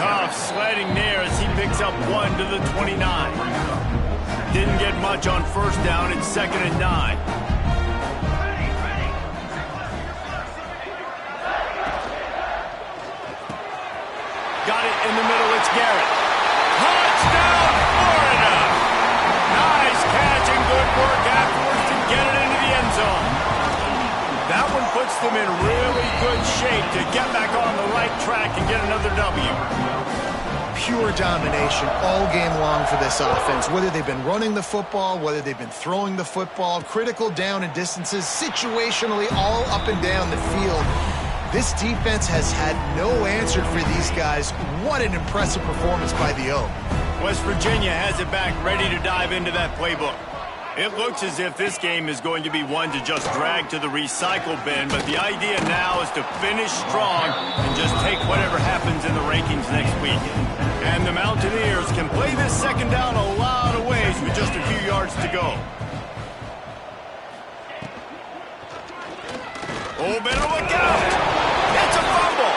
Tough sledding there as he picks up 1 to the 29. Didn't get much on 1st down. It's 2nd and 9. Got it in the middle. It's Garrett. Touchdown, Florida! Nice catch and good work afterwards to get it into the end zone. That one puts them in really good shape to get back on the right track and get another W. Pure domination all game long for this offense. Whether they've been running the football, whether they've been throwing the football, critical down and distances, situationally all up and down the field. This defense has had no answer for these guys. What an impressive performance by the O. West Virginia has it back, ready to dive into that playbook. It looks as if this game is going to be one to just drag to the recycle bin, but the idea now is to finish strong and just take whatever happens in the rankings next week. And the Mountaineers can play this 2nd down a lot of ways with just a few yards to go. Oh, better look out! It's a fumble!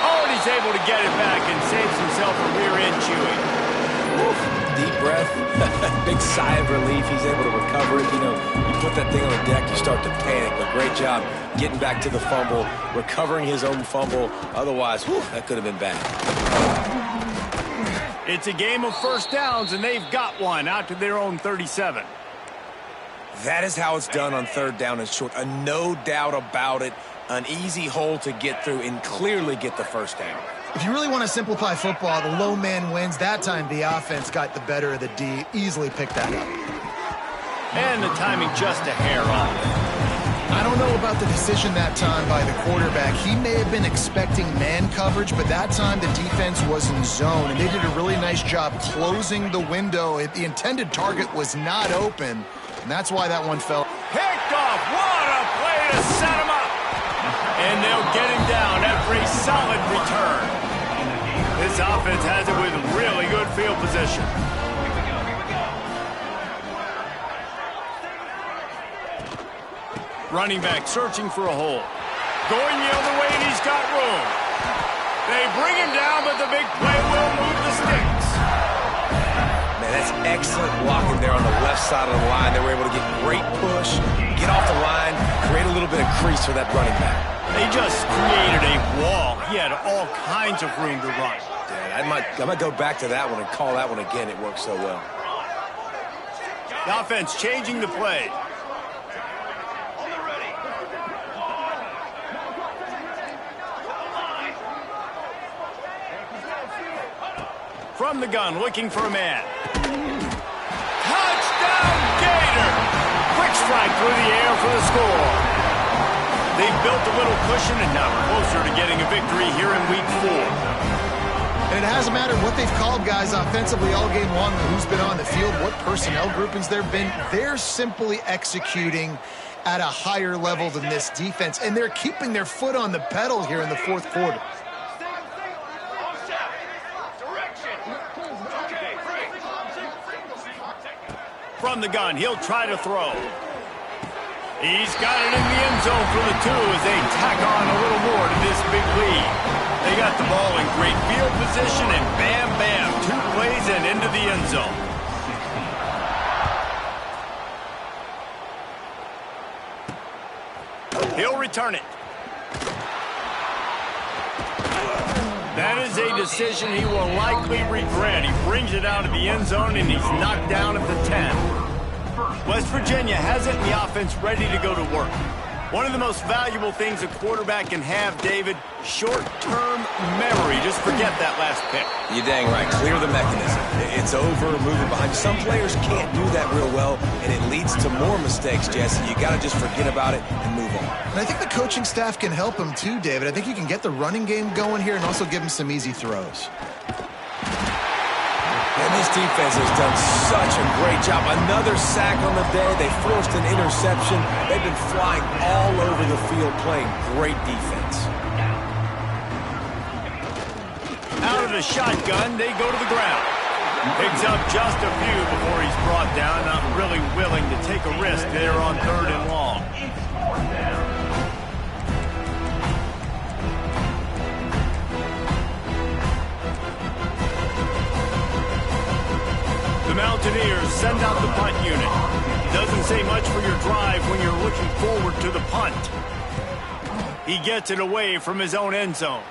Oh, and he's able to get it back and saves himself a rear end chewing. Oof. Deep breath, big sigh of relief. He's able to recover it. You know, you put that thing on the deck, you start to panic. But great job getting back to the fumble, recovering his own fumble. Otherwise, whew, that could have been bad. It's a game of 1st downs, and they've got one out to their own 37. That is how it's done on 3rd down and short. No doubt about it. An easy hole to get through and clearly get the 1st down. If you really want to simplify football, the low man wins. That time the offense got the better of the D. Easily picked that up. And the timing just a hair off. I don't know about the decision that time by the quarterback. He may have been expecting man coverage, but that time the defense was in zone, and they did a really nice job closing the window. The intended target was not open, and that's why that one fell. Picked off. What a play to set him up. And they'll get him down after a solid return. This offense has it with really good field position. Running back searching for a hole. Going the other way, and he's got room. They bring him down, but the big play will move the sticks. Man, that's excellent blocking there on the left side of the line. They were able to get great push, get off the line, create a little bit of crease for that running back. They just created a wall. He had all kinds of room to run. I might go back to that one and call that one again. It worked so well. The offense changing the play. From the gun, looking for a man. Touchdown, Gator! Quick strike through the air for the score. They've built a little cushion and now closer to getting a victory here in Week 4. And it hasn't mattered what they've called guys offensively all game long, who's been on the field, what personnel groupings there have been. They're simply executing at a higher level than this defense, and they're keeping their foot on the pedal here in the 4th quarter. From the gun, he'll try to throw. He's got it in the end zone for the 2 as they tack on a little more to this big lead. They got the ball in great field position, and bam, bam, 2 plays and into the end zone. He'll return it. That is a decision he will likely regret. He brings it out of the end zone, and he's knocked down at the 10. West Virginia has it in the offense ready to go to work. One of the most valuable things a quarterback can have, David, short-term memory. Just forget that last pick. You're dang right. Clear the mechanism. It's over, moving behind. Some players can't do that real well, and it leads to more mistakes, Jesse. You got to just forget about it and move on. And I think the coaching staff can help him too, David. I think you can get the running game going here and also give him some easy throws. And this defense has done such a great job. Another sack on the day. They forced an interception. They've been flying all over the field playing great defense. Out of the shotgun, they go to the ground. Picks up just a few before he's brought down. Not really willing to take a risk there on 3rd and long. The Mountaineers send out the punt unit. Doesn't say much for your drive when you're looking forward to the punt. He gets it away from his own end zone.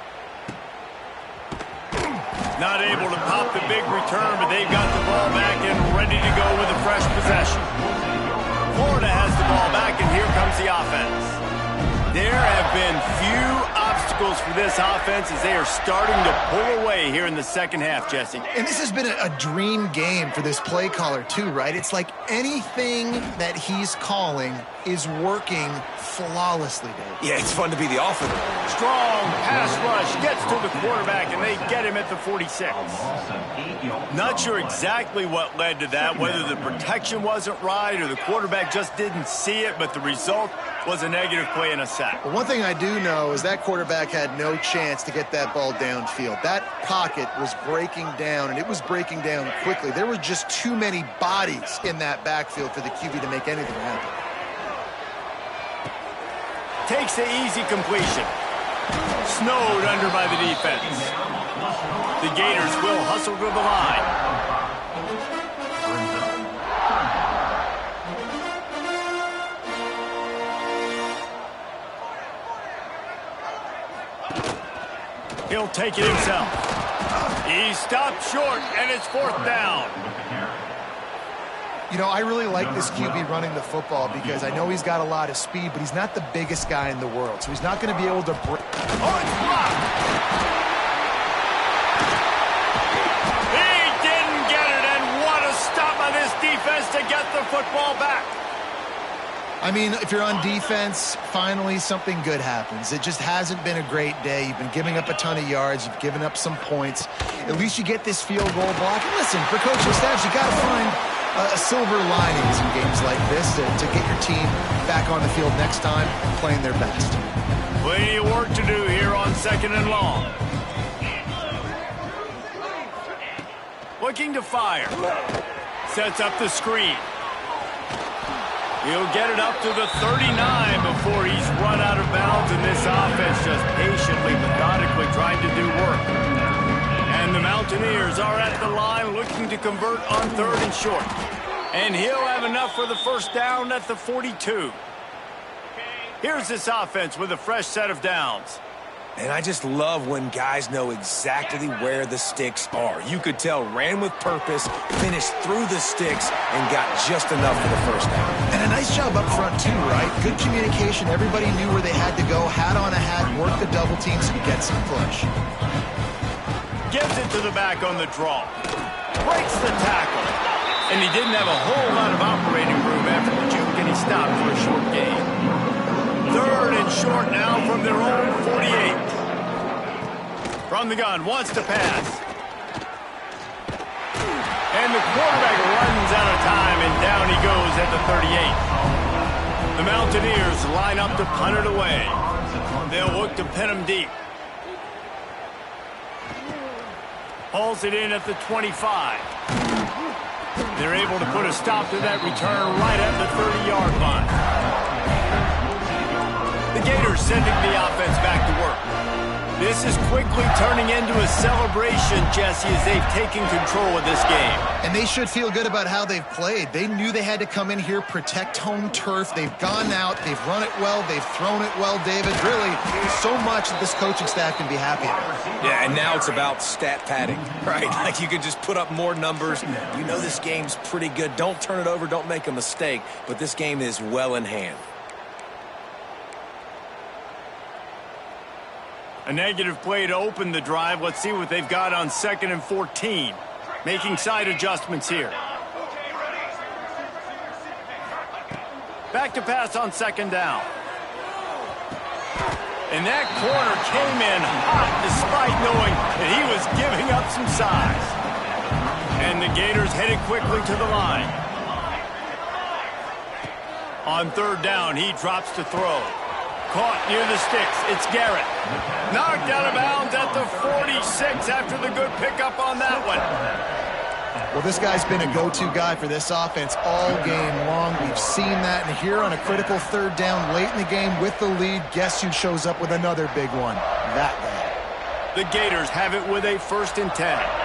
Not able to pop the big return, but they've got the ball back and ready to go with a fresh possession. Florida has the ball back, and here comes the offense. There have been few obstacles for this offense as they are starting to pull away here in the second half, Jesse. And this has been a dream game for this play caller too, right? It's like anything that he's calling is working flawlessly, Dave. Yeah, it's fun to be the offense. Strong pass rush gets to the quarterback, and they get him at the 46. Not sure exactly what led to that, whether the protection wasn't right or the quarterback just didn't see it, but the result was a negative play and a sack. Well, one thing I do know is that quarterback had no chance to get that ball downfield. That pocket was breaking down, and it was breaking down quickly. There were just too many bodies in that backfield for the QB to make anything happen. Takes the easy completion. Snowed under by the defense. The Gators will hustle to the line. He'll take it himself. He stopped short, and it's 4th down. You know, I really like this QB running the football because I know he's got a lot of speed, but he's not the biggest guy in the world, so he's not going to be able to break. Oh, it's blocked! He didn't get it, and what a stop by this defense to get the football back. I mean, if you're on defense, finally something good happens. It just hasn't been a great day. You've been giving up a ton of yards. You've given up some points. At least you get this field goal block. And listen, for coaching staffs, you got to find a silver linings in games like this to get your team back on the field next time playing their best. Plenty of work to do here on 2nd and long. Looking to fire. Sets up the screen. He'll get it up to the 39 before he's run out of bounds, and this offense just patiently, methodically trying to do work. And the Mountaineers are at the line looking to convert on 3rd and short. And he'll have enough for the 1st down at the 42. Here's this offense with a fresh set of downs. And I just love when guys know exactly where the sticks are. You could tell ran with purpose, finished through the sticks, and got just enough for the 1st down. And a nice job up front too, right? Good communication. Everybody knew where they had to go. Hat on a hat, work the double teams and get some push. Gives it to the back on the draw. Breaks the tackle. And he didn't have a whole lot of operating room after the juke, and he stopped for a short gain. 3rd and short now from their own 48. From the gun, wants to pass. And the quarterback runs out of time, and down he goes at the 38. The Mountaineers line up to punt it away. They'll look to pin him deep. Hauls it in at the 25. They're able to put a stop to that return right at the 30-yard line. The Gators sending the offense back to work. This is quickly turning into a celebration, Jesse, as they've taken control of this game. And they should feel good about how they've played. They knew they had to come in here, protect home turf. They've gone out, they've run it well, they've thrown it well, David. Really, so much that this coaching staff can be happy about. Yeah, and now it's about stat padding, right? Like you can just put up more numbers. You know this game's pretty good. Don't turn it over, don't make a mistake. But this game is well in hand. A negative play to open the drive. Let's see what they've got on 2nd and 14. Making side adjustments here. Back to pass on 2nd down. And that corner came in hot despite knowing that he was giving up some size. And the Gators headed quickly to the line. On 3rd down, he drops to throw. Caught near the sticks. It's Garrett. Knocked out of bounds at the 46 after the good pickup on that one. Well, this guy's been a go-to guy for this offense all game long. We've seen that. And here on a critical 3rd down late in the game with the lead, guess who shows up with another big one? That guy. The Gators have it with a 1st and 10.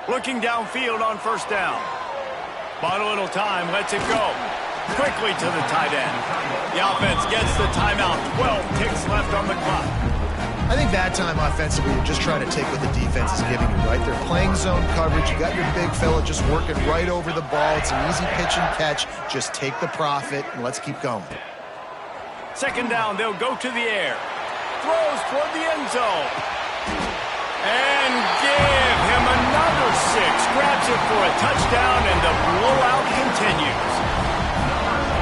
Looking downfield on 1st down. Bought a little time, lets it go. Quickly to the tight end. The offense gets the timeout. 12 ticks left on the clock. I think that time offensively, you're just trying to take what the defense is giving you, right? They're playing zone coverage. You got your big fella just working right over the ball. It's an easy pitch and catch. Just take the profit, and let's keep going. 2nd down, they'll go to the air. Throws toward the end zone. And give him another 6. Grabs it for a touchdown, and the blowout continues.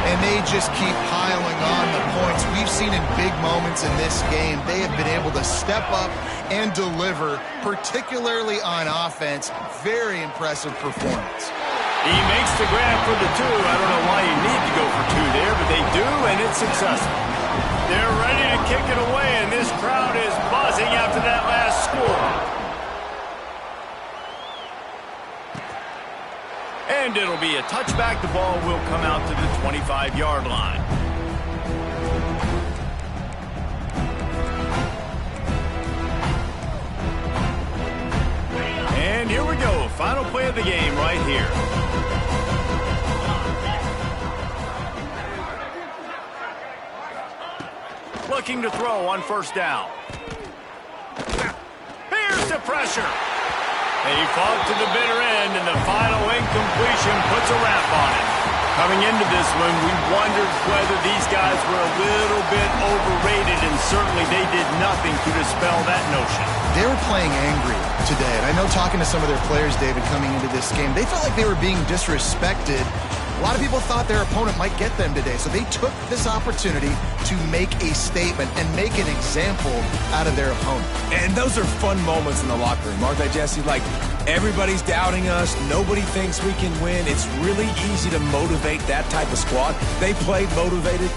And they just keep piling on the points. We've seen in big moments in this game, they have been able to step up and deliver, particularly on offense. Very impressive performance. He makes the grab for the 2. I don't know why you need to go for 2 there, but they do, and it's successful. They're ready to kick it away, and this crowd is buzzing after that last score. And it'll be a touchback. The ball will come out to the 25-yard line. And here we go. Final play of the game right here. Looking to throw on 1st down. Here's the pressure. He fought to the bitter end, and the final incompletion puts a wrap on it. Coming into this one, we wondered whether these guys were a little bit overrated, and certainly they did nothing to dispel that notion. They were playing angry today, and I know talking to some of their players, David, coming into this game, they felt like they were being disrespected. A lot of people thought their opponent might get them today, so they took this opportunity to make a statement and make an example out of their opponent. And those are fun moments in the locker room, aren't they, Jesse? Like, everybody's doubting us. Nobody thinks we can win. It's really easy to motivate that type of squad. They played motivated.